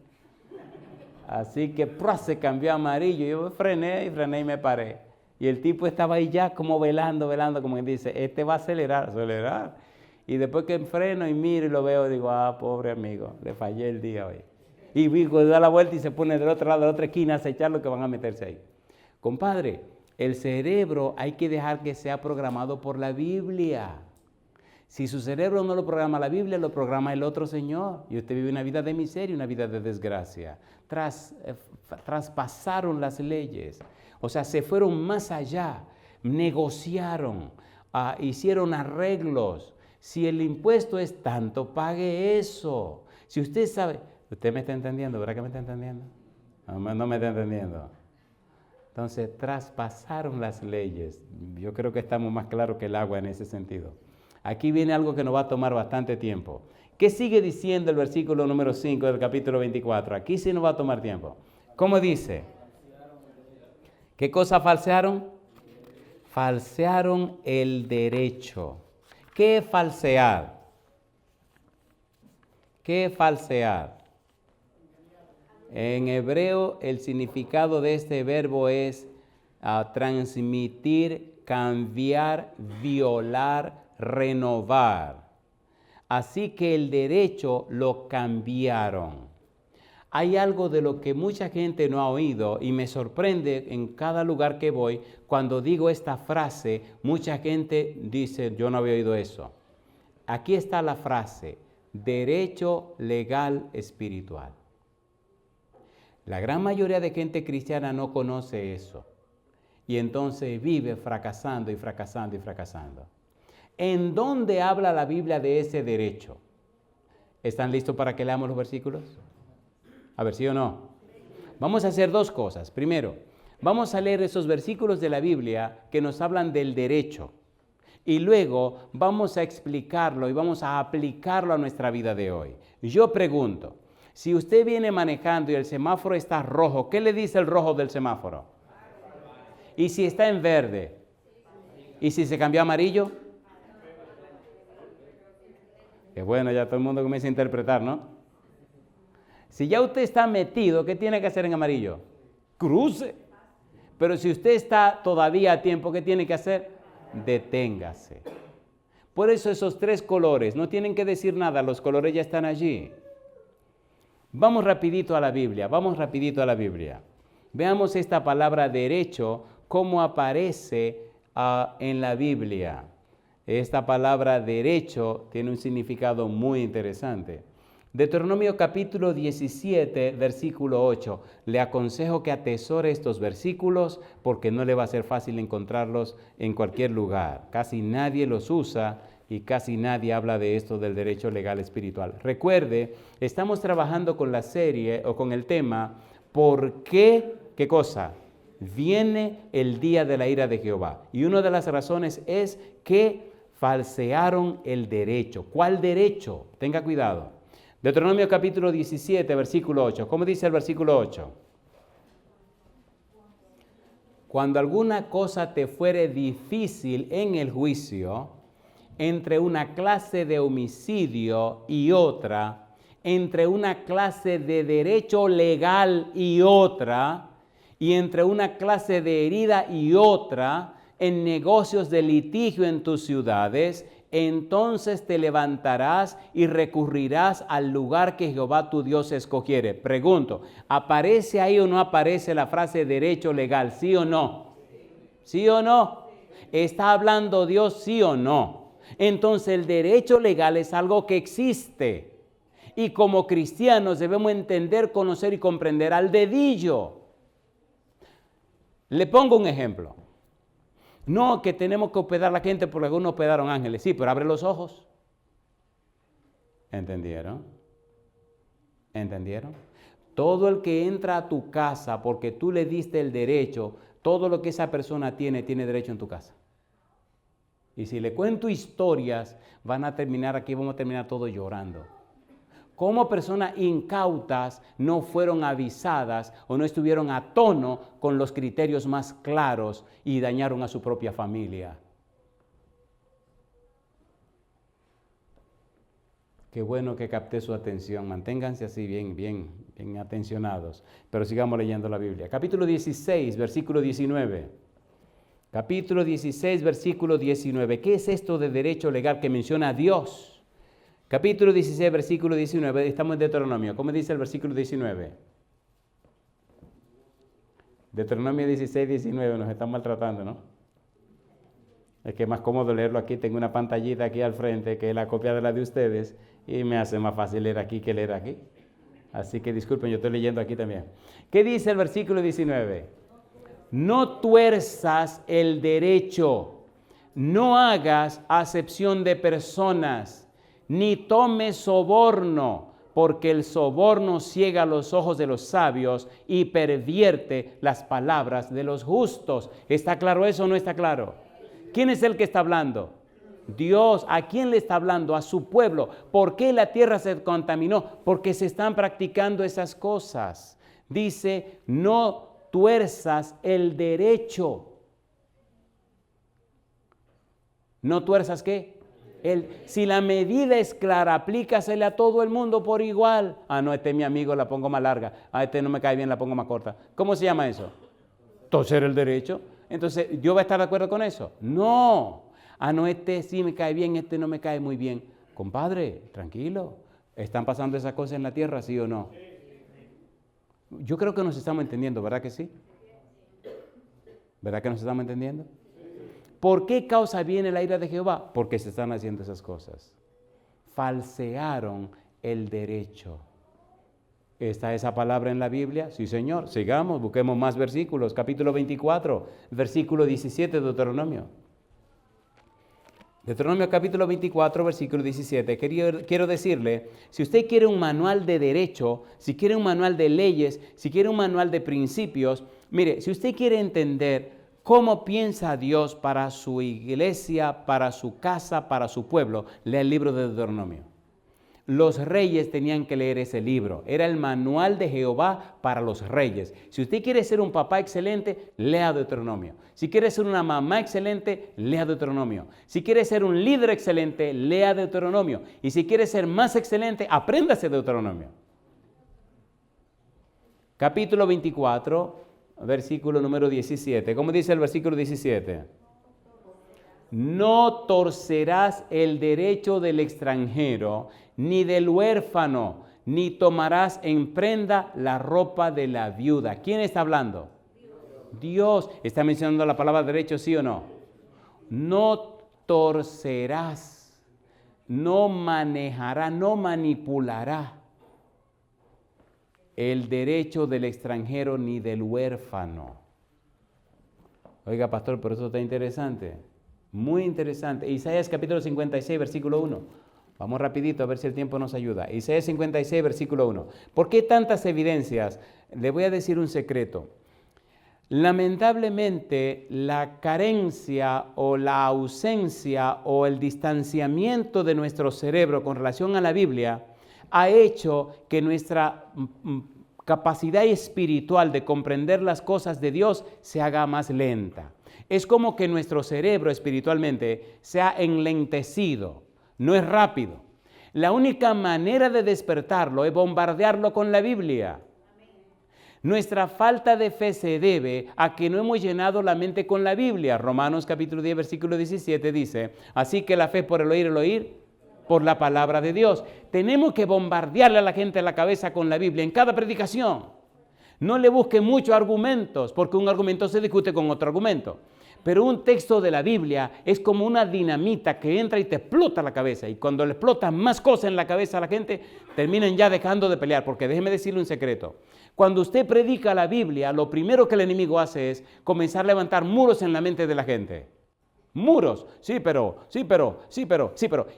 Así que se cambió a amarillo. Yo frené y me paré. Y el tipo estaba ahí ya como velando, como que dice, este va a acelerar. Y después que freno y miro y lo veo, digo, pobre amigo, le fallé el día hoy. Y Vico da la vuelta y se pone del otro lado, de la otra esquina, a acechar lo que van a meterse ahí. Compadre, el cerebro hay que dejar que sea programado por la Biblia. Si su cerebro no lo programa la Biblia, lo programa el otro señor. Y usted vive una vida de miseria, una vida de desgracia. Traspasaron las leyes. O sea, se fueron más allá. Negociaron, hicieron arreglos. Si el impuesto es tanto, pague eso. Si usted sabe... ¿Usted me está entendiendo? ¿Verdad que me está entendiendo? No me está entendiendo. Entonces, traspasaron las leyes. Yo creo que estamos más claros que el agua en ese sentido. Aquí viene algo que nos va a tomar bastante tiempo. ¿Qué sigue diciendo el versículo número 5 del capítulo 24? Aquí sí nos va a tomar tiempo. ¿Cómo dice? ¿Qué cosa falsearon? Falsearon el derecho. ¿Qué es falsear? ¿Qué es falsear? En hebreo el significado de este verbo es transmitir, cambiar, violar, renovar. Así que el derecho lo cambiaron. Hay algo de lo que mucha gente no ha oído y me sorprende en cada lugar que voy. Cuando digo esta frase, mucha gente dice, yo no había oído eso. Aquí está la frase, derecho legal espiritual. La gran mayoría de gente cristiana no conoce eso. Y entonces vive fracasando y fracasando y fracasando. ¿En dónde habla la Biblia de ese derecho? ¿Están listos para que leamos los versículos? A ver, ¿sí o no? Vamos a hacer dos cosas. Primero, vamos a leer esos versículos de la Biblia que nos hablan del derecho. Y luego vamos a explicarlo y vamos a aplicarlo a nuestra vida de hoy. Yo pregunto, si usted viene manejando y el semáforo está rojo, ¿qué le dice el rojo del semáforo? ¿Y si está en verde? ¿Y si se cambió a amarillo? Es bueno, ya todo el mundo comienza a interpretar, ¿no? Si ya usted está metido, ¿qué tiene que hacer en amarillo? Cruce. Pero si usted está todavía a tiempo, ¿qué tiene que hacer? Deténgase. Por eso esos 3 colores, no tienen que decir nada, los colores ya están allí. Vamos rapidito a la Biblia, Veamos esta palabra derecho, cómo aparece en la Biblia. Esta palabra derecho tiene un significado muy interesante. Deuteronomio capítulo 17, versículo 8. Le aconsejo que atesore estos versículos porque no le va a ser fácil encontrarlos en cualquier lugar. Casi nadie los usa y casi nadie habla de esto del derecho legal espiritual. Recuerde, estamos trabajando con la serie o con el tema ¿por qué? ¿Qué cosa? Viene el día de la ira de Jehová. Y una de las razones es que falsearon el derecho. ¿Cuál derecho? Tenga cuidado. Deuteronomio capítulo 17, versículo 8. ¿Cómo dice el versículo 8? Cuando alguna cosa te fuere difícil en el juicio, entre una clase de homicidio y otra, entre una clase de derecho legal y otra, y entre una clase de herida y otra, en negocios de litigio en tus ciudades, entonces te levantarás y recurrirás al lugar que Jehová tu Dios escogiere. Pregunto, ¿aparece ahí o no aparece la frase derecho legal? ¿Sí o no? ¿Sí o no? ¿Está hablando Dios sí o no? Entonces el derecho legal es algo que existe. Y como cristianos debemos entender, conocer y comprender al dedillo. Le pongo un ejemplo. No que tenemos que hospedar a la gente porque algunos hospedaron ángeles. Sí, pero abre los ojos. ¿Entendieron? ¿Entendieron? Todo el que entra a tu casa porque tú le diste el derecho, todo lo que esa persona tiene derecho en tu casa. Y si le cuento historias, vamos a terminar todos llorando. Cómo personas incautas no fueron avisadas o no estuvieron a tono con los criterios más claros y dañaron a su propia familia. Qué bueno que capté su atención. Manténganse así bien atencionados. Pero sigamos leyendo la Biblia. Capítulo 16, versículo 19. Capítulo 16, versículo 19. ¿Qué es esto de derecho legal que menciona a Dios? Capítulo 16, versículo 19, estamos en Deuteronomio. ¿Cómo dice el versículo 19? Deuteronomio 16, 19, nos están maltratando, ¿no? Es que es más cómodo leerlo aquí, tengo una pantallita aquí al frente que es la copia de la de ustedes y me hace más fácil leer aquí que leer aquí. Así que disculpen, yo estoy leyendo aquí también. ¿Qué dice el versículo 19? No tuerzas el derecho, no hagas acepción de personas, ni tomes soborno, porque el soborno ciega los ojos de los sabios y pervierte las palabras de los justos. ¿Está claro eso o no está claro? ¿Quién es el que está hablando? Dios. ¿A quién le está hablando? A su pueblo. ¿Por qué la tierra se contaminó? Porque se están practicando esas cosas. Dice, no tuerzas el derecho. ¿No tuerzas qué? Si la medida es clara, aplícasele a todo el mundo por igual. Ah, no, este es mi amigo, la pongo más larga. Ah, este no me cae bien, la pongo más corta. ¿Cómo se llama eso? Torcer el derecho. Entonces, ¿Dios va a estar de acuerdo con eso? No. Ah, no, este sí me cae bien, este no me cae muy bien. Compadre, tranquilo. ¿Están pasando esas cosas en la tierra, sí o no? Yo creo que nos estamos entendiendo, ¿verdad que sí? ¿Verdad que nos estamos entendiendo? ¿Por qué causa viene la ira de Jehová? Porque se están haciendo esas cosas. Falsearon el derecho. ¿Está esa palabra en la Biblia? Sí, Señor. Sigamos, busquemos más versículos. Capítulo 24, versículo 17 de Deuteronomio. Deuteronomio capítulo 24, versículo 17. Quiero decirle, si usted quiere un manual de derecho, si quiere un manual de leyes, si quiere un manual de principios, mire, si usted quiere entender ¿cómo piensa Dios para su iglesia, para su casa, para su pueblo? Lea el libro de Deuteronomio. Los reyes tenían que leer ese libro. Era el manual de Jehová para los reyes. Si usted quiere ser un papá excelente, lea Deuteronomio. Si quiere ser una mamá excelente, lea Deuteronomio. Si quiere ser un líder excelente, lea Deuteronomio. Y si quiere ser más excelente, apréndase Deuteronomio. Capítulo 24, versículo número 17. ¿Cómo dice el versículo 17? No torcerás el derecho del extranjero, ni del huérfano, ni tomarás en prenda la ropa de la viuda. ¿Quién está hablando? Dios. ¿Está mencionando la palabra derecho, sí o no? No torcerás, no manejará, no manipulará el derecho del extranjero ni del huérfano. Oiga, pastor, pero eso está interesante. Muy interesante. Isaías capítulo 56, versículo 1. Vamos rapidito a ver si el tiempo nos ayuda. Isaías 56, versículo 1. ¿Por qué tantas evidencias? Le voy a decir un secreto. Lamentablemente, la carencia o la ausencia o el distanciamiento de nuestro cerebro con relación a la Biblia ha hecho que nuestra capacidad espiritual de comprender las cosas de Dios se haga más lenta. Es como que nuestro cerebro espiritualmente se ha enlentecido, no es rápido. La única manera de despertarlo es bombardearlo con la Biblia. Nuestra falta de fe se debe a que no hemos llenado la mente con la Biblia. Romanos capítulo 10, versículo 17 dice, así que la fe por el oír por la palabra de Dios. Tenemos que bombardearle a la gente la cabeza con la Biblia en cada predicación. No le busque muchos argumentos, porque un argumento se discute con otro argumento. Pero un texto de la Biblia es como una dinamita que entra y te explota la cabeza. Y cuando le explotan más cosas en la cabeza a la gente, terminan ya dejando de pelear. Porque déjeme decirle un secreto. Cuando usted predica la Biblia, lo primero que el enemigo hace es comenzar a levantar muros en la mente de la gente. Muros, sí, pero.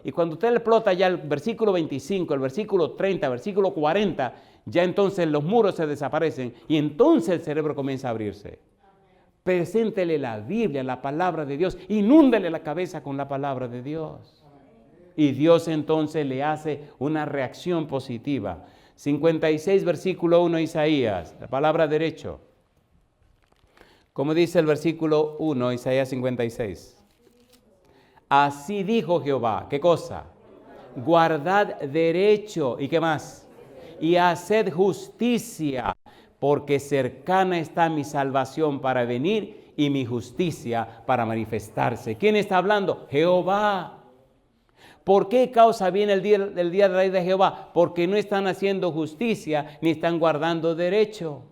Y cuando usted le explota ya el versículo 25, el versículo 30, el versículo 40, ya entonces los muros se desaparecen y entonces el cerebro comienza a abrirse. Preséntele la Biblia, la palabra de Dios, inúndele la cabeza con la palabra de Dios. Y Dios entonces le hace una reacción positiva. 56, versículo 1, Isaías, la palabra derecho. Como dice el versículo 1, Isaías 56. Así dijo Jehová, ¿qué cosa? Guardad derecho, ¿y qué más? Y haced justicia, porque cercana está mi salvación para venir y mi justicia para manifestarse. ¿Quién está hablando? Jehová. ¿Por qué causa viene el día de la ira de Jehová? Porque no están haciendo justicia ni están guardando derecho.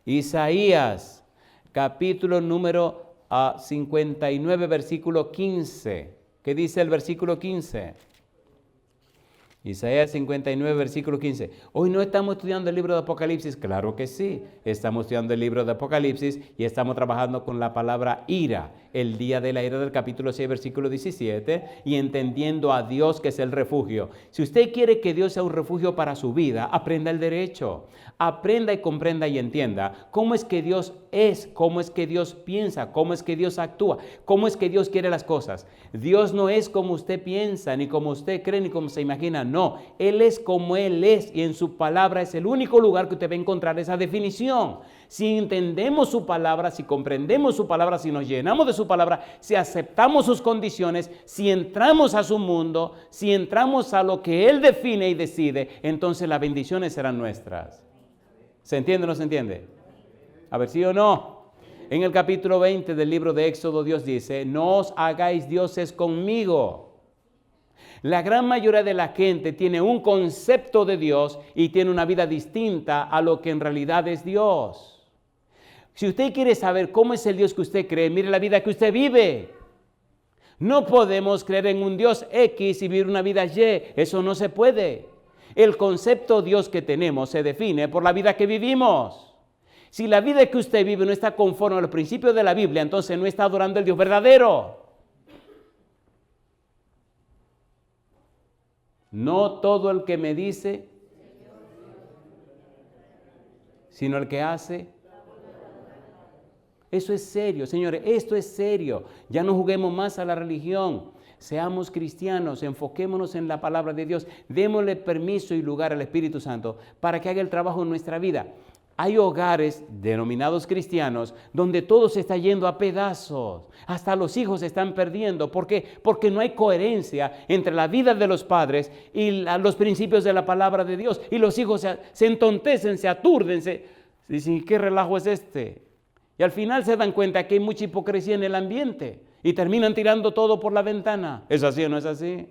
Isaías, capítulo número 59, versículo 15. ¿Qué dice el versículo 15? Isaías 59, versículo 15. Hoy no estamos estudiando el libro de Apocalipsis. Claro que sí. Estamos estudiando el libro de Apocalipsis y estamos trabajando con la palabra ira. El día de la ira del capítulo 6, versículo 17. Y entendiendo a Dios que es el refugio. Si usted quiere que Dios sea un refugio para su vida, aprenda el derecho. Aprenda y comprenda y entienda cómo es que Dios es, cómo es que Dios piensa, cómo es que Dios actúa, cómo es que Dios quiere las cosas. Dios no es como usted piensa, ni como usted cree, ni como se imagina. No, Él es como Él es y en su palabra es el único lugar que usted va a encontrar esa definición. Si entendemos su palabra, si comprendemos su palabra, si nos llenamos de su palabra, si aceptamos sus condiciones, si entramos a su mundo, si entramos a lo que Él define y decide, entonces las bendiciones serán nuestras. ¿Se entiende o no se entiende? A ver, ¿sí o no? En el capítulo 20 del libro de Éxodo, Dios dice, no os hagáis dioses conmigo. La gran mayoría de la gente tiene un concepto de Dios y tiene una vida distinta a lo que en realidad es Dios. Si usted quiere saber cómo es el Dios que usted cree, mire la vida que usted vive. No podemos creer en un Dios X y vivir una vida Y. Eso no se puede. El concepto Dios que tenemos se define por la vida que vivimos. Si la vida que usted vive no está conforme a los principios de la Biblia, entonces no está adorando al Dios verdadero. No todo el que me dice, sino el que hace. Eso es serio, señores, esto es serio. Ya no juguemos más a la religión. Seamos cristianos, enfoquémonos en la palabra de Dios, démosle permiso y lugar al Espíritu Santo para que haga el trabajo en nuestra vida. Hay hogares denominados cristianos donde todo se está yendo a pedazos. Hasta los hijos se están perdiendo. ¿Por qué? Porque no hay coherencia entre la vida de los padres y los principios de la palabra de Dios. Y los hijos se entontecen, se aturden, dicen, ¿qué relajo es este? Y al final se dan cuenta que hay mucha hipocresía en el ambiente y terminan tirando todo por la ventana. ¿Es así o no es así?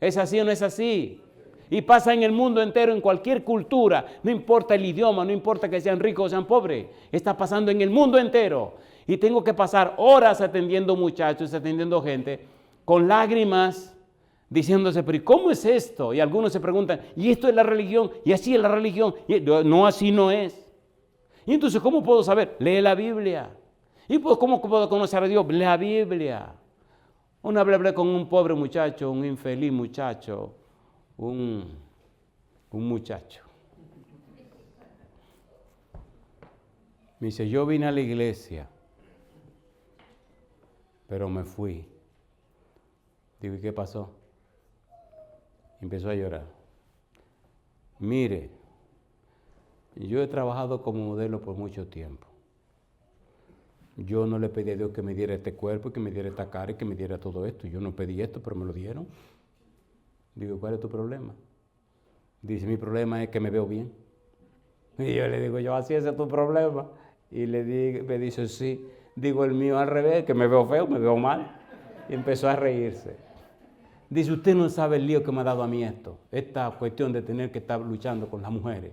¿Es así o no es así? Y pasa en el mundo entero, en cualquier cultura, no importa el idioma, no importa que sean ricos o sean pobres, está pasando en el mundo entero. Y tengo que pasar horas atendiendo muchachos, atendiendo gente, con lágrimas, diciéndose, pero ¿cómo es esto? Y algunos se preguntan, ¿y esto es la religión? ¿Y así es la religión? Y, no, así no es. Y entonces, ¿cómo puedo saber? Lee la Biblia. ¿Y pues cómo puedo conocer a Dios? Lee la Biblia. Una vez hablé con un pobre muchacho, un infeliz muchacho, un muchacho. Me dice, yo vine a la iglesia, pero me fui. Digo, ¿y qué pasó? Empezó a llorar. Mire, yo he trabajado como modelo por mucho tiempo. Yo no le pedí a Dios que me diera este cuerpo, que me diera esta cara y que me diera todo esto. Yo no pedí esto, pero me lo dieron. Digo, ¿cuál es tu problema? Dice, mi problema es que me veo bien. Y yo le digo, así ese es tu problema. Y me dice, sí. Digo, el mío al revés, que me veo feo, me veo mal. Y empezó a reírse. Dice, usted no sabe el lío que me ha dado a mí esto. Esta cuestión de tener que estar luchando con las mujeres.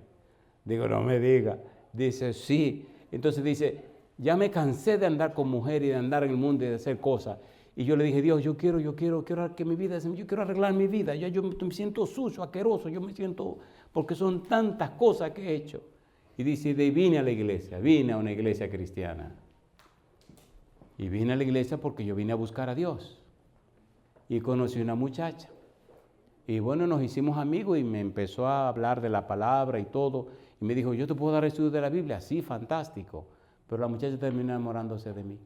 Digo, no me diga. Dice, sí. Entonces dice, ya me cansé de andar con mujeres y de andar en el mundo y de hacer cosas. Y yo le dije, Dios, yo quiero que mi vida, yo quiero arreglar mi vida. Yo me siento sucio, asqueroso, yo me siento, porque son tantas cosas que he hecho. Y dice, vine a la iglesia, vine a una iglesia cristiana. Y vine a la iglesia porque yo vine a buscar a Dios. Y conocí una muchacha. Y bueno, nos hicimos amigos y me empezó a hablar de la palabra y todo. Y me dijo, ¿yo te puedo dar estudio de la Biblia? Sí, fantástico. Pero la muchacha terminó enamorándose de mí.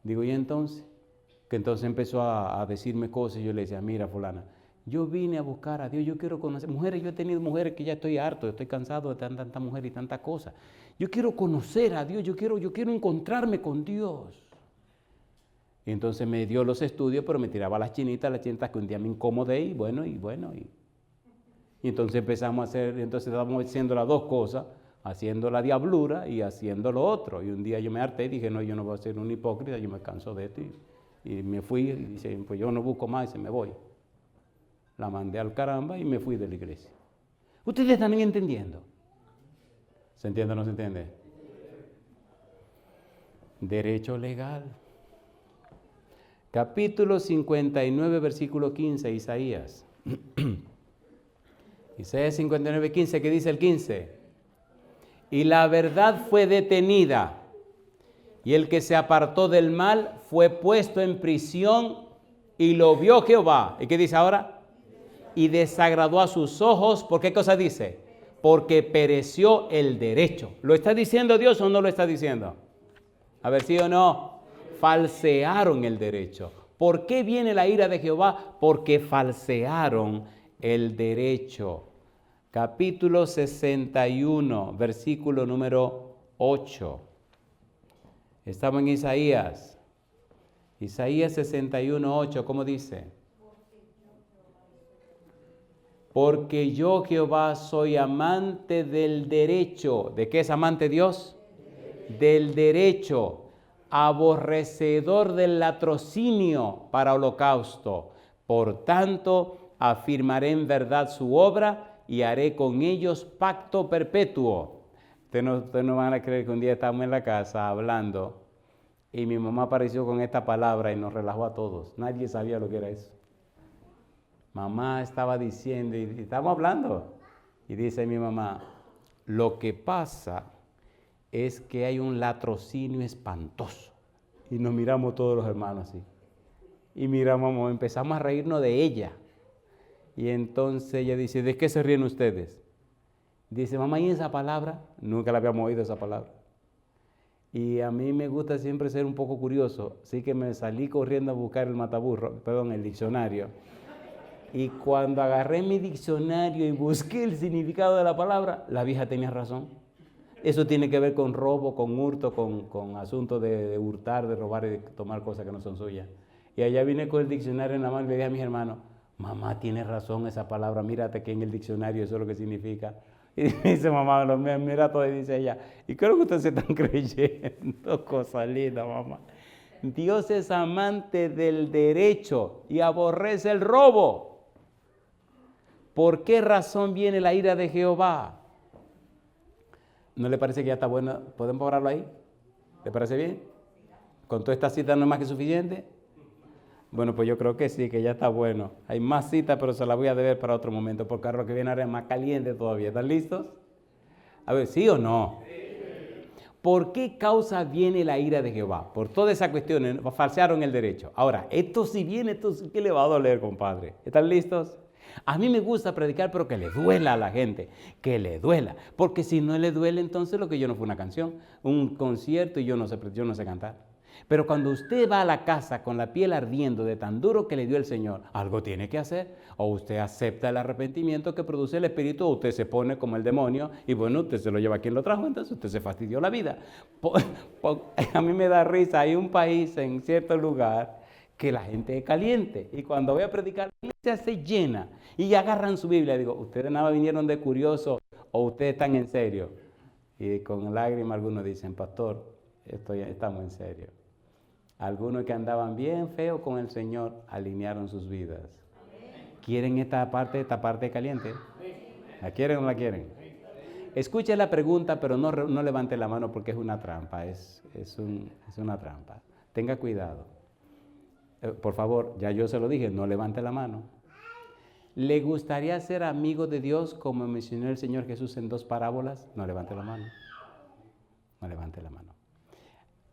Digo, ¿y entonces? Que entonces empezó a decirme cosas y yo le decía, mira fulana, yo vine a buscar a Dios, yo quiero conocer mujeres, yo he tenido mujeres que ya estoy harto, estoy cansado de tanta mujer y tanta cosa. Yo quiero conocer a Dios, yo quiero encontrarme con Dios. Y entonces me dio los estudios, pero me tiraba las chinitas que un día me incomodé y bueno. Y entonces empezamos a hacer, entonces estábamos haciendo las dos cosas, haciendo la diablura y haciendo lo otro. Y un día yo me harté y dije, no, yo no voy a ser un hipócrita, yo me canso de esto. Y me fui y dice, pues yo no busco más y me voy. La mandé al caramba y me fui de la iglesia. ¿Ustedes están entendiendo? ¿Se entiende o no se entiende? Derecho legal. Capítulo 59, versículo 15, Isaías. Isaías 59, 15, ¿qué dice el 15? Y la verdad fue detenida, y el que se apartó del mal fue puesto en prisión, y lo vio Jehová. ¿Y qué dice ahora? Y desagradó a sus ojos. ¿Por qué cosa dice? Porque pereció el derecho. ¿Lo está diciendo Dios o no lo está diciendo? A ver, ¿sí o no? Falsearon el derecho. ¿Por qué viene la ira de Jehová? Porque falsearon el derecho. Capítulo 61, versículo número 8. Estamos en Isaías. Isaías 61, 8, ¿cómo dice? Porque yo, Jehová, soy amante del derecho. ¿De qué es amante Dios? Del derecho. Aborrecedor del latrocinio para holocausto. Por tanto, afirmaré en verdad su obra y haré con ellos pacto perpetuo. Ustedes no van a creer que un día estábamos en la casa hablando y mi mamá apareció con esta palabra y nos relajó a todos. Nadie sabía lo que era eso. Mamá estaba diciendo, y estábamos hablando, y dice mi mamá, lo que pasa es que hay un latrocinio espantoso. Y nos miramos todos los hermanos así. Y empezamos a reírnos de ella. Y entonces ella dice, ¿de qué se ríen ustedes? Dice, mamá, ¿y esa palabra? Nunca la habíamos oído esa palabra. Y a mí me gusta siempre ser un poco curioso, así que me salí corriendo a buscar el diccionario. Y cuando agarré mi diccionario y busqué el significado de la palabra, la vieja tenía razón. Eso tiene que ver con robo, con hurto, con asuntos de hurtar, de robar y de tomar cosas que no son suyas. Y allá vine con el diccionario en la mano y le dije a mis hermanos, mamá, tiene razón esa palabra, mírate que en el diccionario eso es lo que significa. Y dice mamá, me mira todo y dice ella, ¿y qué es lo que ustedes se están creyendo? Cosa linda, mamá. Dios es amante del derecho y aborrece el robo. ¿Por qué razón viene la ira de Jehová? ¿No le parece que ya está bueno? ¿Podemos borrarlo ahí? ¿Le parece bien? ¿Con toda esta cita no es más que suficiente? Bueno, pues yo creo que sí, que ya está bueno. Hay más citas, pero se las voy a deber para otro momento, porque ahora lo que viene ahora es más caliente todavía. ¿Están listos? A ver, ¿sí o no? ¿Por qué causa viene la ira de Jehová? Por todas esas cuestiones, falsearon el derecho. Ahora, esto sí viene, esto sí que le va a doler, compadre. ¿Están listos? A mí me gusta predicar, pero que le duela a la gente, que le duela. Porque si no le duele, entonces lo que yo no fue una canción, un concierto y yo no sé cantar. Pero cuando usted va a la casa con la piel ardiendo de tan duro que le dio el Señor, algo tiene que hacer. O usted acepta el arrepentimiento que produce el Espíritu, o usted se pone como el demonio y bueno, usted se lo lleva a quien lo trajo, entonces usted se fastidió la vida. A mí me da risa, hay un país en cierto lugar que la gente es caliente y cuando voy a predicar la iglesia se llena y agarran su Biblia y digo, ustedes nada vinieron de curioso o ustedes están en serio. Y con lágrimas algunos dicen, pastor, estamos en serio. Algunos que andaban bien feos con el Señor alinearon sus vidas. ¿Quieren esta parte caliente? ¿La quieren o no la quieren? Escuche la pregunta, pero no levante la mano porque es una trampa, es una trampa. Tenga cuidado. Por favor, ya yo se lo dije, no levante la mano. ¿Le gustaría ser amigo de Dios como mencionó el Señor Jesús en 2 parábolas? No levante la mano. No levante la mano.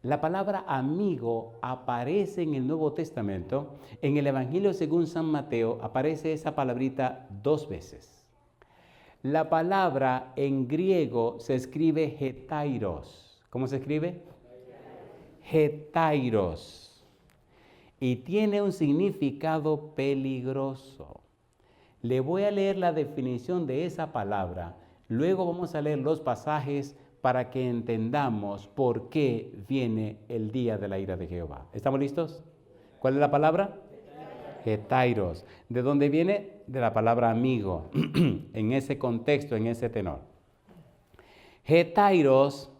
La palabra amigo aparece en el Nuevo Testamento. En el Evangelio según San Mateo aparece esa palabrita 2 veces. La palabra en griego se escribe hetairos. ¿Cómo se escribe? Hetairos. Y tiene un significado peligroso. Le voy a leer la definición de esa palabra. Luego vamos a leer los pasajes para que entendamos por qué viene el día de la ira de Jehová. ¿Estamos listos? ¿Cuál es la palabra? Hetairos. ¿De dónde viene? De la palabra amigo, en ese contexto, en ese tenor. Hetairos,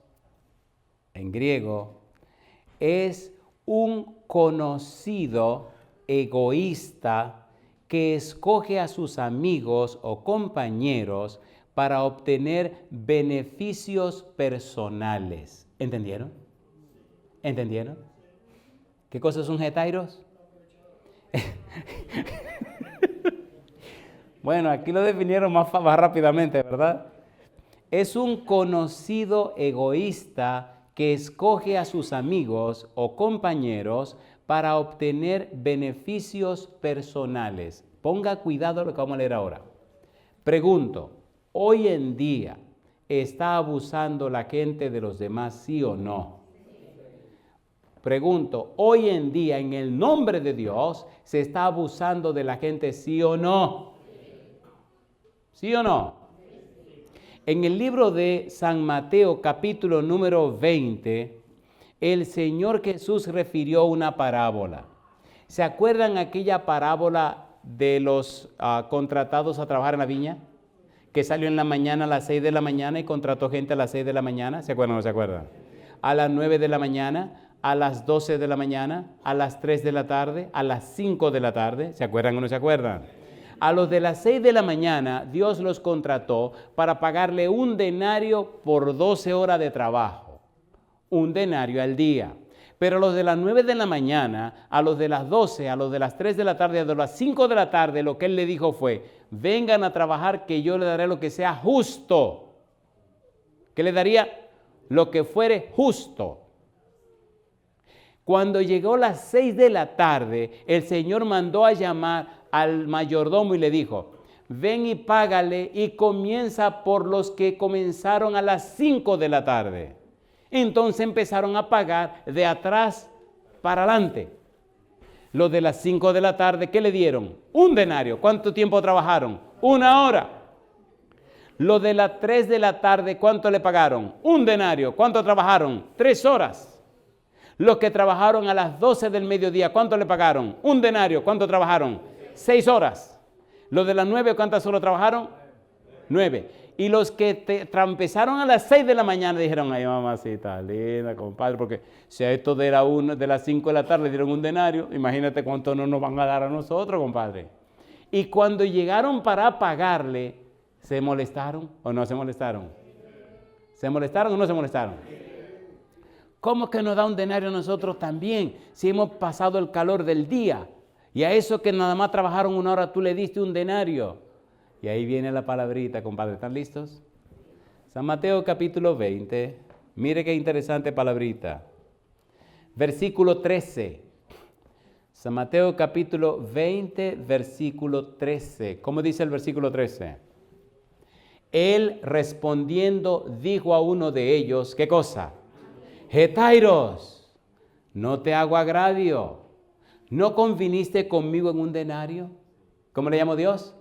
en griego, es un conocido egoísta que escoge a sus amigos o compañeros para obtener beneficios personales. ¿Entendieron? ¿Entendieron? ¿Qué cosas son hetairos? Bueno, aquí lo definieron más rápidamente, ¿verdad? Es un conocido egoísta que escoge a sus amigos o compañeros para obtener beneficios personales. Ponga cuidado a lo que vamos a leer ahora. Pregunto, ¿hoy en día está abusando la gente de los demás, sí o no? Pregunto, ¿hoy en día en el nombre de Dios se está abusando de la gente, sí o no? ¿Sí o no? En el libro de San Mateo, capítulo número 20, el Señor Jesús refirió una parábola. ¿Se acuerdan aquella parábola de los contratados a trabajar en la viña? Que salió en la mañana a las 6 de la mañana y contrató gente a las 6 de la mañana. ¿Se acuerdan o no se acuerdan? A las 9 de la mañana, a las 12 de la mañana, a las 3 de la tarde, a las 5 de la tarde. ¿Se acuerdan o no se acuerdan? A los de las 6 de la mañana, Dios los contrató para pagarle un denario por 12 horas de trabajo. Un denario al día. Pero a los de las 9 de la mañana, a los de las 12, a los de las 3 de la tarde, a los de las 5 de la tarde, lo que él le dijo fue, vengan a trabajar que yo le daré lo que sea justo. ¿Qué le daría? Lo que fuere justo. Cuando llegó las 6 de la tarde, el Señor mandó a llamar al mayordomo y le dijo, ven y págale y comienza por los que comenzaron a las 5 de la tarde. Entonces empezaron a pagar de atrás para adelante. Los de las 5 de la tarde, ¿qué le dieron? 1 denario. ¿Cuánto tiempo trabajaron? 1 hora. Los de las 3 de la tarde, ¿cuánto le pagaron? 1 denario. ¿Cuánto trabajaron? 3 horas. Los que trabajaron a las 12 del mediodía, ¿cuánto le pagaron? 1 denario. ¿Cuánto trabajaron? 6 horas. Los de las 9, ¿cuántas horas trabajaron? 9. Y los que empezaron a las 6 de la mañana dijeron, ay, mamacita linda, compadre, porque si a esto de las 5 de la tarde le dieron 1 denario, imagínate cuánto no nos van a dar a nosotros, compadre. Y cuando llegaron para pagarle, ¿se molestaron o no se molestaron? ¿Se molestaron o no se molestaron? ¿Cómo que nos da 1 denario a nosotros también, si hemos pasado el calor del día? Y a eso que nada más trabajaron 1 hora, tú le diste 1 denario. Y ahí viene la palabrita, compadre. ¿Están listos? San Mateo capítulo 20. Mire qué interesante palabrita. Versículo 13. San Mateo capítulo 20, versículo 13. ¿Cómo dice el versículo 13? Él respondiendo dijo a uno de ellos, ¿qué cosa? Getairos, no te hago agravio. ¿No conviniste conmigo en 1 denario? ¿Cómo le llamo Dios?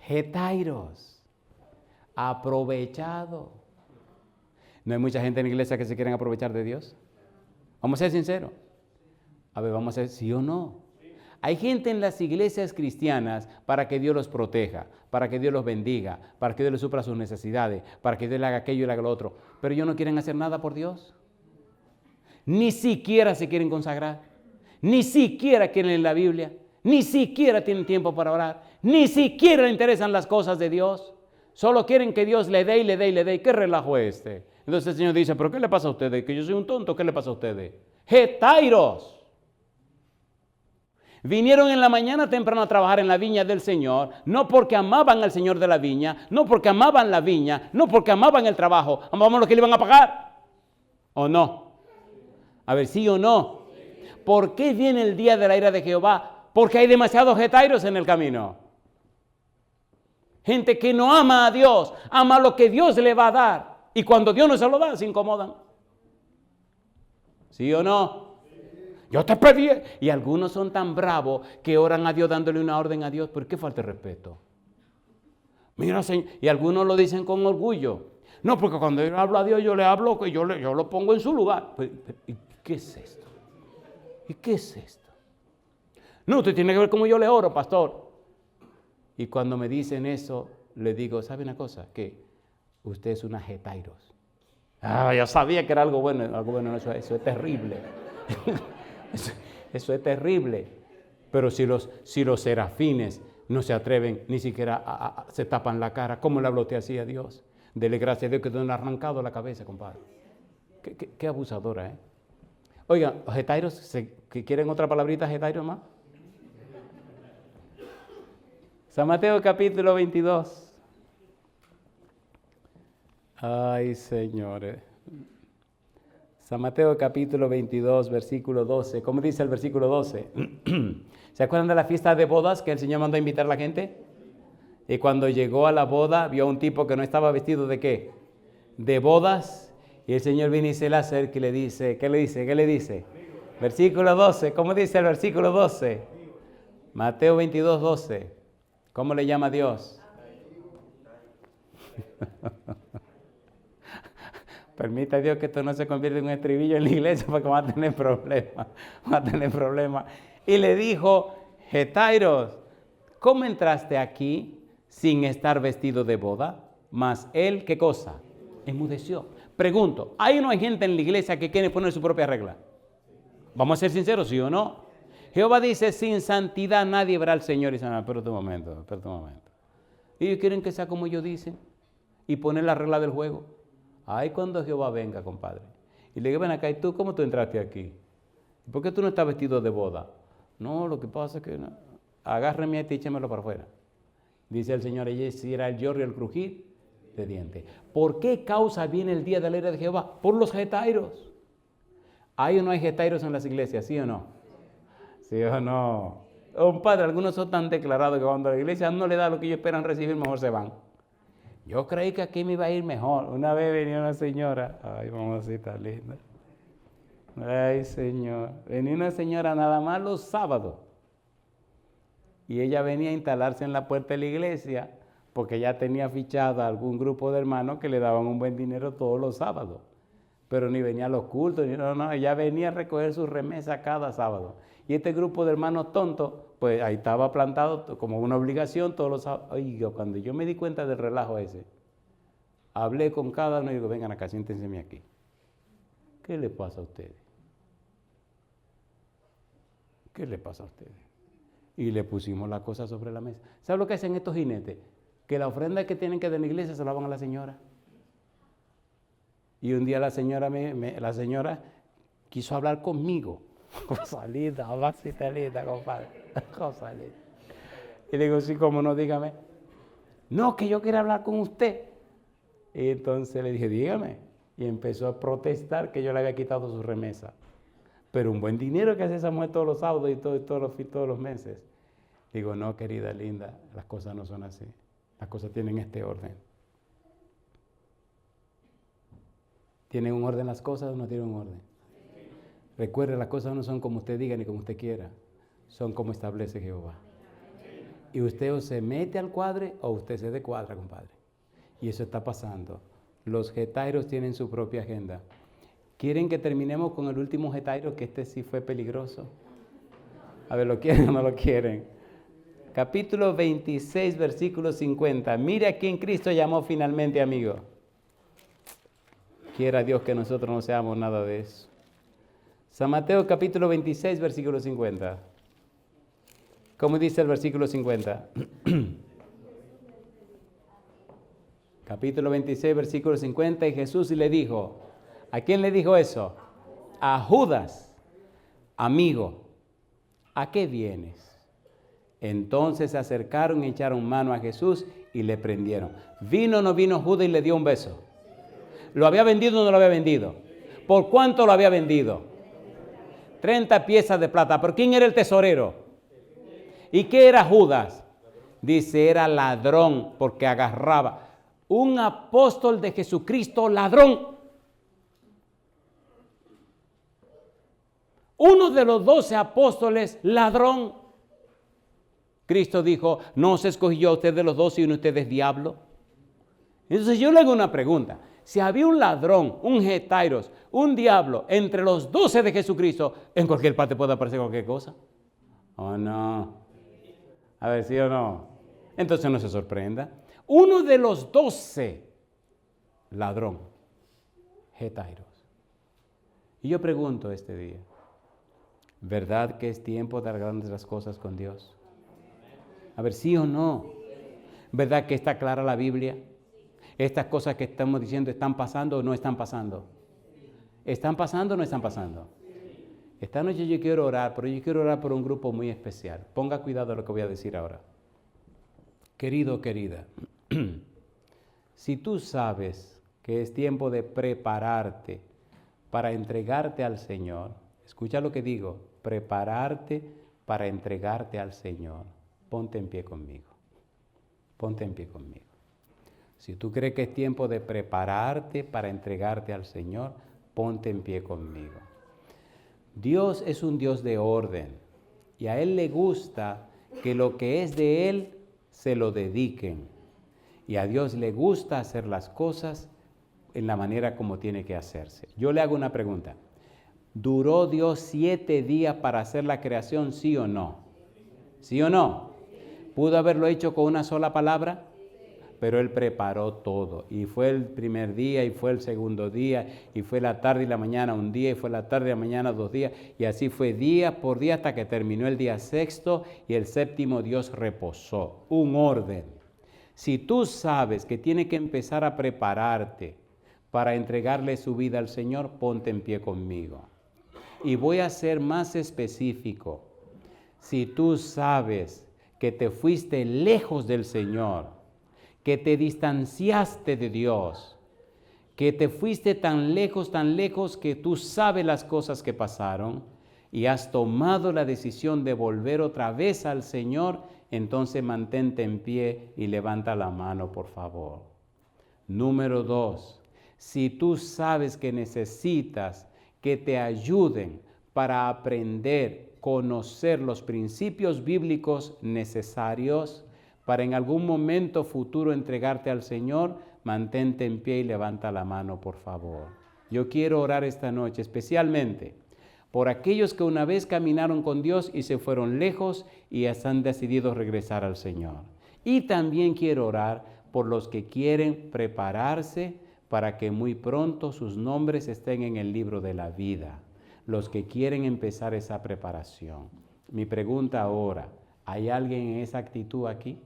Getairos, aprovechado. ¿No hay mucha gente en la iglesia que se quieren aprovechar de Dios? Vamos a ser sinceros. A ver, vamos a ser sí o no. Hay gente en las iglesias cristianas para que Dios los proteja, para que Dios los bendiga, para que Dios les supla sus necesidades, para que Dios le haga aquello y le haga lo otro. Pero ellos no quieren hacer nada por Dios. Ni siquiera se quieren consagrar. Ni siquiera quieren leer la Biblia. Ni siquiera tienen tiempo para orar. Ni siquiera le interesan las cosas de Dios. Solo quieren que Dios le dé y le dé y le dé. ¿Qué relajo es este? Entonces el Señor dice, ¿pero qué le pasa a ustedes? ¿Que yo soy un tonto? ¿Qué le pasa a ustedes? Getairos. Vinieron en la mañana temprano a trabajar en la viña del Señor, no porque amaban al Señor de la viña, no porque amaban la viña, no porque amaban el trabajo, amaban lo que le iban a pagar. ¿O no? A ver, ¿sí o no? ¿Por qué viene el día de la ira de Jehová? Porque hay demasiados getairos en el camino. Gente que no ama a Dios, ama lo que Dios le va a dar. Y cuando Dios no se lo da, se incomodan. ¿Sí o no? Yo te pedí. Y algunos son tan bravos que oran a Dios dándole una orden a Dios. ¿Por qué falta de respeto? Mira, Señor. Y algunos lo dicen con orgullo. No, porque cuando yo hablo a Dios, yo le hablo, yo lo pongo en su lugar. ¿Y qué es esto? ¿Y qué es esto? No, usted tiene que ver cómo yo le oro, pastor. Y cuando me dicen eso, le digo, ¿sabe una cosa? Que usted es una getairos. Ah, yo sabía que era algo bueno. Algo bueno, eso es terrible. Eso es terrible. Pero si los serafines no se atreven, ni siquiera se tapan la cara, ¿cómo le habló usted así a Dios? Dele gracias a Dios que te han arrancado la cabeza, compadre. Qué abusadora, ¿eh? Oigan, getairos, ¿quieren otra palabrita, getairos más? San Mateo capítulo 22. Ay, señores. San Mateo capítulo 22, versículo 12. ¿Cómo dice el versículo 12? ¿Se acuerdan de la fiesta de bodas que el Señor mandó a invitar a la gente? Y cuando llegó a la boda, vio a un tipo que no estaba vestido ¿de qué? De bodas. Y el Señor viene y se le acerca y le dice, ¿qué le dice? ¿Qué le dice? Versículo 12. ¿Cómo dice el versículo 12? Mateo 22, 12. ¿Cómo le llama Dios? Permita Dios que esto no se convierta en un estribillo en la iglesia porque va a tener problemas. Y le dijo, getairos, ¿cómo entraste aquí sin estar vestido de boda? Mas él, ¿qué cosa? Enmudeció. Pregunto, ¿hay o no hay gente en la iglesia que quiere poner su propia regla? Vamos a ser sinceros, ¿sí o no? Jehová dice, sin santidad nadie verá al Señor. Y dice, espera un momento. Y ellos quieren que sea como ellos dicen y poner la regla del juego. Ay, cuando Jehová venga, compadre. Y le digo, ven acá, ¿y tú cómo tú entraste aquí? ¿Por qué tú no estás vestido de boda? No, lo que pasa es que no. Agárreme a ti y échamelo para afuera. Dice el Señor, ella si era el lloro y el crujir de dientes. ¿Por qué causa viene el día de la ira de Jehová? Por los getairos. ¿Hay o no hay getairos en las iglesias? ¿Sí o no? ¿Sí o no? Compadre, algunos son tan declarados que cuando la iglesia no le da lo que ellos esperan recibir, mejor se van. Yo creí que aquí me iba a ir mejor. Una vez venía una señora, ay, mamacita linda. Ay, Señor. Venía una señora nada más los sábados. Y ella venía a instalarse en la puerta de la iglesia porque ya tenía fichado a algún grupo de hermanos que le daban un buen dinero todos los sábados. Pero ni venía a los cultos, no, ella venía a recoger su remesa cada sábado. Y este grupo de hermanos tontos, pues ahí estaba plantado como una obligación todos los sábados. Oiga, cuando yo me di cuenta del relajo ese, hablé con cada uno y digo, vengan acá, siéntense aquí. ¿Qué le pasa a ustedes? ¿Qué le pasa a ustedes? Y le pusimos la cosa sobre la mesa. ¿Sabe lo que hacen estos jinetes? Que la ofrenda que tienen que dar en la iglesia se la van a la señora. Y un día la señora quiso hablar conmigo. Cosa linda, mamacita linda, compadre. Cosa linda. Y le digo, sí, cómo no, dígame. No, que yo quiero hablar con usted. Y entonces le dije, dígame. Y empezó a protestar que yo le había quitado su remesa. Pero un buen dinero que hace esa mujer todos los sábados y todos los meses. Digo, no, querida linda, las cosas no son así. Las cosas tienen este orden. ¿Tienen un orden las cosas o no tienen un orden? Recuerde, las cosas no son como usted diga ni como usted quiera. Son como establece Jehová. Y usted o se mete al cuadre o usted se descuadra, compadre. Y eso está pasando. Los getairos tienen su propia agenda. ¿Quieren que terminemos con el último getairo, que este sí fue peligroso? A ver, ¿lo quieren o no lo quieren? Capítulo 26, versículo 50. Mire a quién Cristo llamó finalmente amigo. Quiera Dios que nosotros no seamos nada de eso. San Mateo capítulo 26, versículo 50. ¿Cómo dice el versículo 50? Capítulo 26, versículo 50. Y Jesús le dijo, ¿a quién le dijo eso? A Judas, amigo, ¿a qué vienes? Entonces se acercaron y echaron mano a Jesús y le prendieron. ¿Vino o no vino Judas y le dio un beso? ¿Lo había vendido o no lo había vendido? ¿Por cuánto lo había vendido? 30 piezas de plata. ¿Pero quién era el tesorero? ¿Y qué era Judas? Dice, era ladrón porque agarraba. Un apóstol de Jesucristo, ladrón. Uno de los 12 apóstoles, ladrón. Cristo dijo, no os escogí yo a ustedes de los 12 y uno de ustedes es diablo. Entonces yo le hago una pregunta. Si había un ladrón, un getairos, un diablo entre los 12 de Jesucristo, en cualquier parte puede aparecer cualquier cosa. ¿O no? A ver, ¿sí o no? Entonces no se sorprenda. Uno de los 12, ladrón, getairos. Y yo pregunto este día, ¿verdad que es tiempo de grandes las cosas con Dios? A ver, ¿sí o no? ¿Verdad que está clara la Biblia? ¿Estas cosas que estamos diciendo están pasando o no están pasando? ¿Están pasando o no están pasando? Esta noche yo quiero orar, pero yo quiero orar por un grupo muy especial. Ponga cuidado a lo que voy a decir ahora. Querido, querida, si tú sabes que es tiempo de prepararte para entregarte al Señor, escucha lo que digo, prepararte para entregarte al Señor, ponte en pie conmigo. Ponte en pie conmigo. Si tú crees que es tiempo de prepararte para entregarte al Señor, ponte en pie conmigo. Dios es un Dios de orden y a Él le gusta que lo que es de Él se lo dediquen. Y a Dios le gusta hacer las cosas en la manera como tiene que hacerse. Yo le hago una pregunta. ¿Duró Dios 7 días para hacer la creación, sí o no? ¿Sí o no? ¿Pudo haberlo hecho con una sola palabra? Pero Él preparó todo. Y fue el primer día, y fue el segundo día, y fue la tarde y la mañana un día, y fue la tarde y la mañana 2 días. Y así fue día por día hasta que terminó el día 6º y el 7º Dios reposó. Un orden. Si tú sabes que tienes que empezar a prepararte para entregarle su vida al Señor, ponte en pie conmigo. Y voy a ser más específico. Si tú sabes que te fuiste lejos del Señor, que te distanciaste de Dios, que te fuiste tan lejos que tú sabes las cosas que pasaron y has tomado la decisión de volver otra vez al Señor, entonces mantente en pie y levanta la mano, por favor. Número 2, si tú sabes que necesitas que te ayuden para aprender, conocer los principios bíblicos necesarios para en algún momento futuro entregarte al Señor, mantente en pie y levanta la mano, por favor. Yo quiero orar esta noche especialmente por aquellos que una vez caminaron con Dios y se fueron lejos y han decidido regresar al Señor. Y también quiero orar por los que quieren prepararse para que muy pronto sus nombres estén en el libro de la vida. Los que quieren empezar esa preparación. Mi pregunta ahora, ¿hay alguien en esa actitud aquí?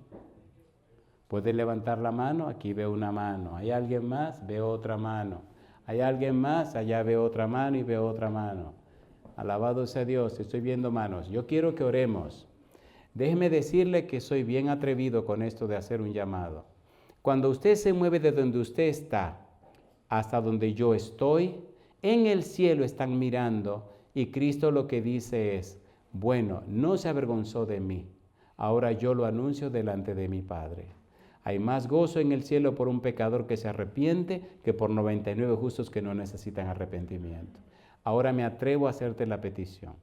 ¿Puede levantar la mano? Aquí veo una mano. ¿Hay alguien más? Veo otra mano. ¿Hay alguien más? Allá veo otra mano y veo otra mano. Alabado sea Dios, estoy viendo manos. Yo quiero que oremos. Déjeme decirle que soy bien atrevido con esto de hacer un llamado. Cuando usted se mueve de donde usted está hasta donde yo estoy, en el cielo están mirando y Cristo lo que dice es, bueno, no se avergonzó de mí, ahora yo lo anuncio delante de mi Padre. Hay más gozo en el cielo por un pecador que se arrepiente que por 99 justos que no necesitan arrepentimiento. Ahora me atrevo a hacerte la petición.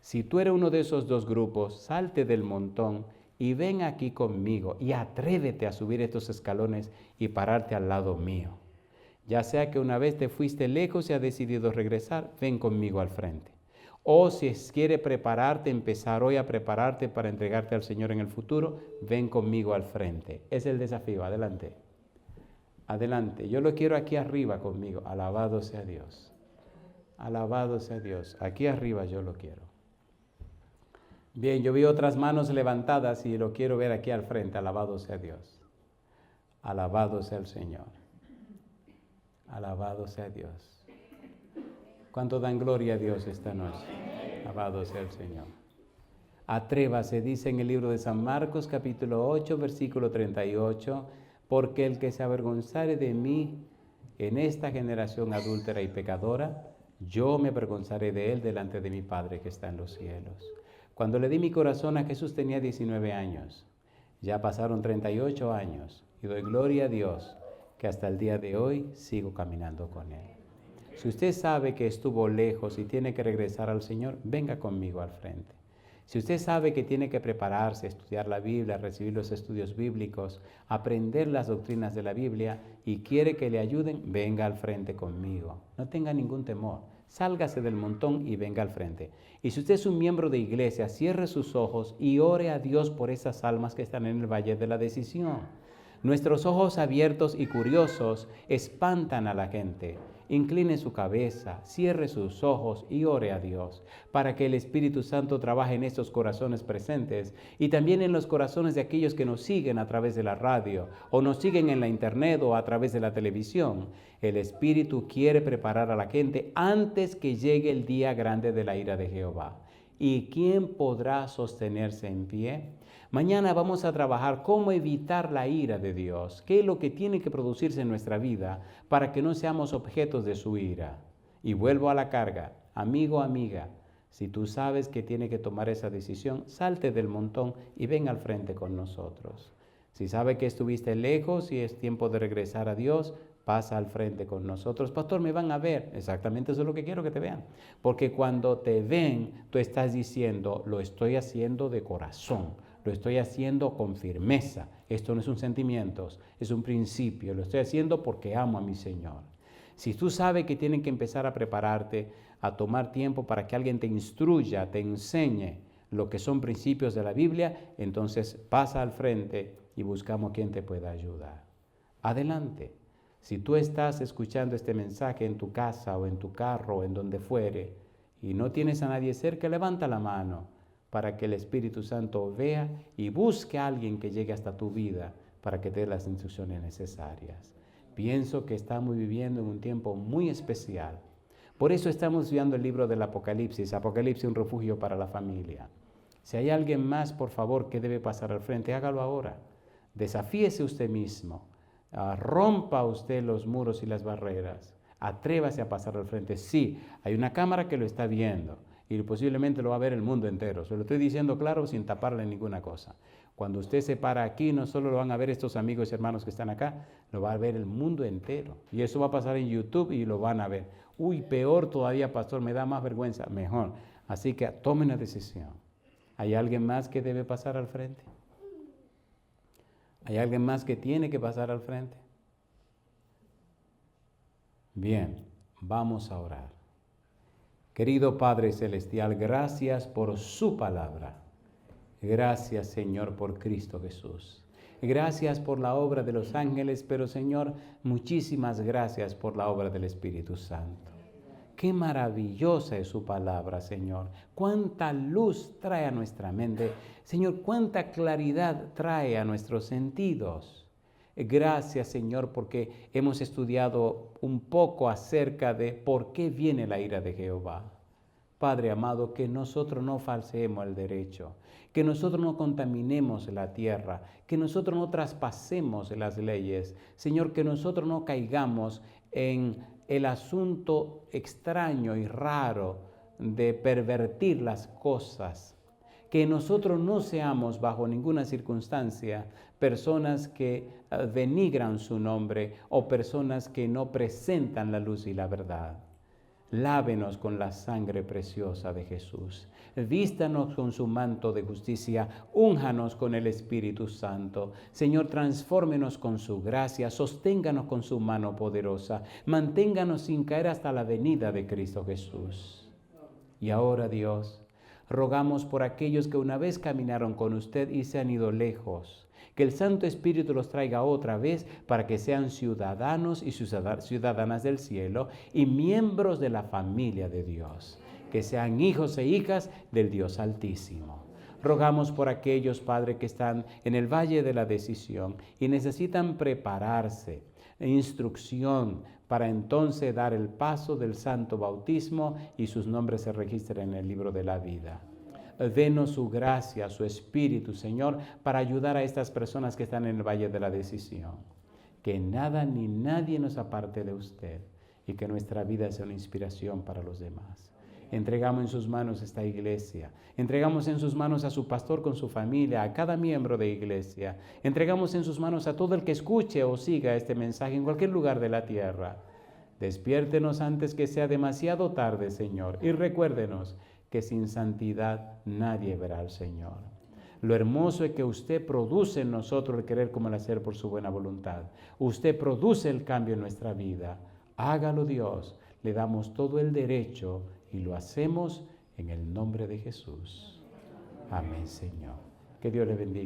Si tú eres uno de esos dos grupos, salte del montón y ven aquí conmigo y atrévete a subir estos escalones y pararte al lado mío. Ya sea que una vez te fuiste lejos y has decidido regresar, ven conmigo al frente. O si quiere prepararte, empezar hoy a prepararte para entregarte al Señor en el futuro, ven conmigo al frente. Es el desafío, adelante. Adelante, yo lo quiero aquí arriba conmigo. Alabado sea Dios. Alabado sea Dios. Aquí arriba yo lo quiero. Bien, yo vi otras manos levantadas y lo quiero ver aquí al frente. Alabado sea Dios. Alabado sea el Señor. Alabado sea Dios. ¿Cuánto dan gloria a Dios esta noche? Alabado sea el Señor. Atrévase, dice en el libro de San Marcos, capítulo 8, versículo 38, porque el que se avergonzare de mí en esta generación adúltera y pecadora, yo me avergonzaré de él delante de mi Padre que está en los cielos. Cuando le di mi corazón a Jesús tenía 19 años. Ya pasaron 38 años y doy gloria a Dios que hasta el día de hoy sigo caminando con Él. Si usted sabe que estuvo lejos y tiene que regresar al Señor, venga conmigo al frente. Si usted sabe que tiene que prepararse, estudiar la Biblia, recibir los estudios bíblicos, aprender las doctrinas de la Biblia y quiere que le ayuden, venga al frente conmigo. No tenga ningún temor. Sálgase del montón y venga al frente. Y si usted es un miembro de iglesia, cierre sus ojos y ore a Dios por esas almas que están en el valle de la decisión. Nuestros ojos abiertos y curiosos espantan a la gente. Incline su cabeza, cierre sus ojos y ore a Dios para que el Espíritu Santo trabaje en estos corazones presentes y también en los corazones de aquellos que nos siguen a través de la radio o nos siguen en la internet o a través de la televisión. El Espíritu quiere preparar a la gente antes que llegue el día grande de la ira de Jehová. ¿Y quién podrá sostenerse en pie? Mañana vamos a trabajar cómo evitar la ira de Dios, qué es lo que tiene que producirse en nuestra vida para que no seamos objetos de su ira. Y vuelvo a la carga, amigo, amiga, si tú sabes que tiene que tomar esa decisión, salte del montón y ven al frente con nosotros. Si sabe que estuviste lejos y es tiempo de regresar a Dios, pasa al frente con nosotros. Pastor, me van a ver. Exactamente eso es lo que quiero que te vean. Porque cuando te ven, tú estás diciendo, lo estoy haciendo de corazón. Lo estoy haciendo con firmeza. Esto no es un sentimiento, es un principio. Lo estoy haciendo porque amo a mi Señor. Si tú sabes que tienes que empezar a prepararte, a tomar tiempo para que alguien te instruya, te enseñe lo que son principios de la Biblia, entonces pasa al frente y buscamos quien te pueda ayudar. Adelante. Si tú estás escuchando este mensaje en tu casa o en tu carro o en donde fuere y no tienes a nadie cerca, levanta la mano para que el Espíritu Santo vea y busque a alguien que llegue hasta tu vida para que te dé las instrucciones necesarias. Pienso que estamos viviendo en un tiempo muy especial. Por eso estamos estudiando el libro del Apocalipsis. Apocalipsis, un refugio para la familia. Si hay alguien más, por favor, que debe pasar al frente, hágalo ahora. Desafíese usted mismo. Rompa usted los muros y las barreras. Atrévase a pasar al frente. Sí, hay una cámara que lo está viendo. y posiblemente lo va a ver el mundo entero. Se lo estoy diciendo claro sin taparle ninguna cosa. Cuando usted se para aquí, no solo lo van a ver estos amigos y hermanos que están acá, lo va a ver el mundo entero. Y eso va a pasar en YouTube y lo van a ver. Uy, peor todavía, pastor, me da más vergüenza. Mejor. Así que tomen la decisión. ¿Hay alguien más que debe pasar al frente? ¿Hay alguien más que tiene que pasar al frente? Bien, vamos a orar. Querido Padre Celestial, gracias por su palabra. Gracias, Señor, por Cristo Jesús. Gracias por la obra de los ángeles, pero, Señor, muchísimas gracias por la obra del Espíritu Santo. Qué maravillosa es su palabra, Señor. Cuánta luz trae a nuestra mente. Señor, cuánta claridad trae a nuestros sentidos. Gracias, Señor, porque hemos estudiado un poco acerca de por qué viene la ira de Jehová. Padre amado, que nosotros no falseemos el derecho, que nosotros no contaminemos la tierra, que nosotros no traspasemos las leyes. Señor, que nosotros no caigamos en el asunto extraño y raro de pervertir las cosas. Que nosotros no seamos bajo ninguna circunstancia personas que denigran su nombre o personas que no presentan la luz y la verdad. Lávenos con la sangre preciosa de Jesús. Vístanos con su manto de justicia. Únjanos con el Espíritu Santo. Señor, transfórmenos con su gracia. Sosténganos con su mano poderosa. Manténganos sin caer hasta la venida de Cristo Jesús. Y ahora, Dios, rogamos por aquellos que una vez caminaron con usted y se han ido lejos. Que el Santo Espíritu los traiga otra vez para que sean ciudadanos y ciudadanas del cielo y miembros de la familia de Dios. Que sean hijos e hijas del Dios Altísimo. Rogamos por aquellos, Padre, que están en el valle de la decisión y necesitan prepararse, instrucción para entonces dar el paso del santo bautismo y sus nombres se registren en el libro de la vida. Denos su gracia, su espíritu, Señor, para ayudar a estas personas que están en el valle de la decisión. Que nada ni nadie nos aparte de usted y que nuestra vida sea una inspiración para los demás. Entregamos en sus manos esta iglesia. Entregamos en sus manos a su pastor con su familia, a cada miembro de iglesia. Entregamos en sus manos a todo el que escuche o siga este mensaje en cualquier lugar de la tierra. Despiértenos antes que sea demasiado tarde, Señor, y recuérdenos que sin santidad nadie verá al Señor. Lo hermoso es que usted produce en nosotros el querer como el hacer por su buena voluntad. Usted produce el cambio en nuestra vida. Hágalo, Dios. Le damos todo el derecho y lo hacemos en el nombre de Jesús. Amén, Señor. Que Dios le bendiga.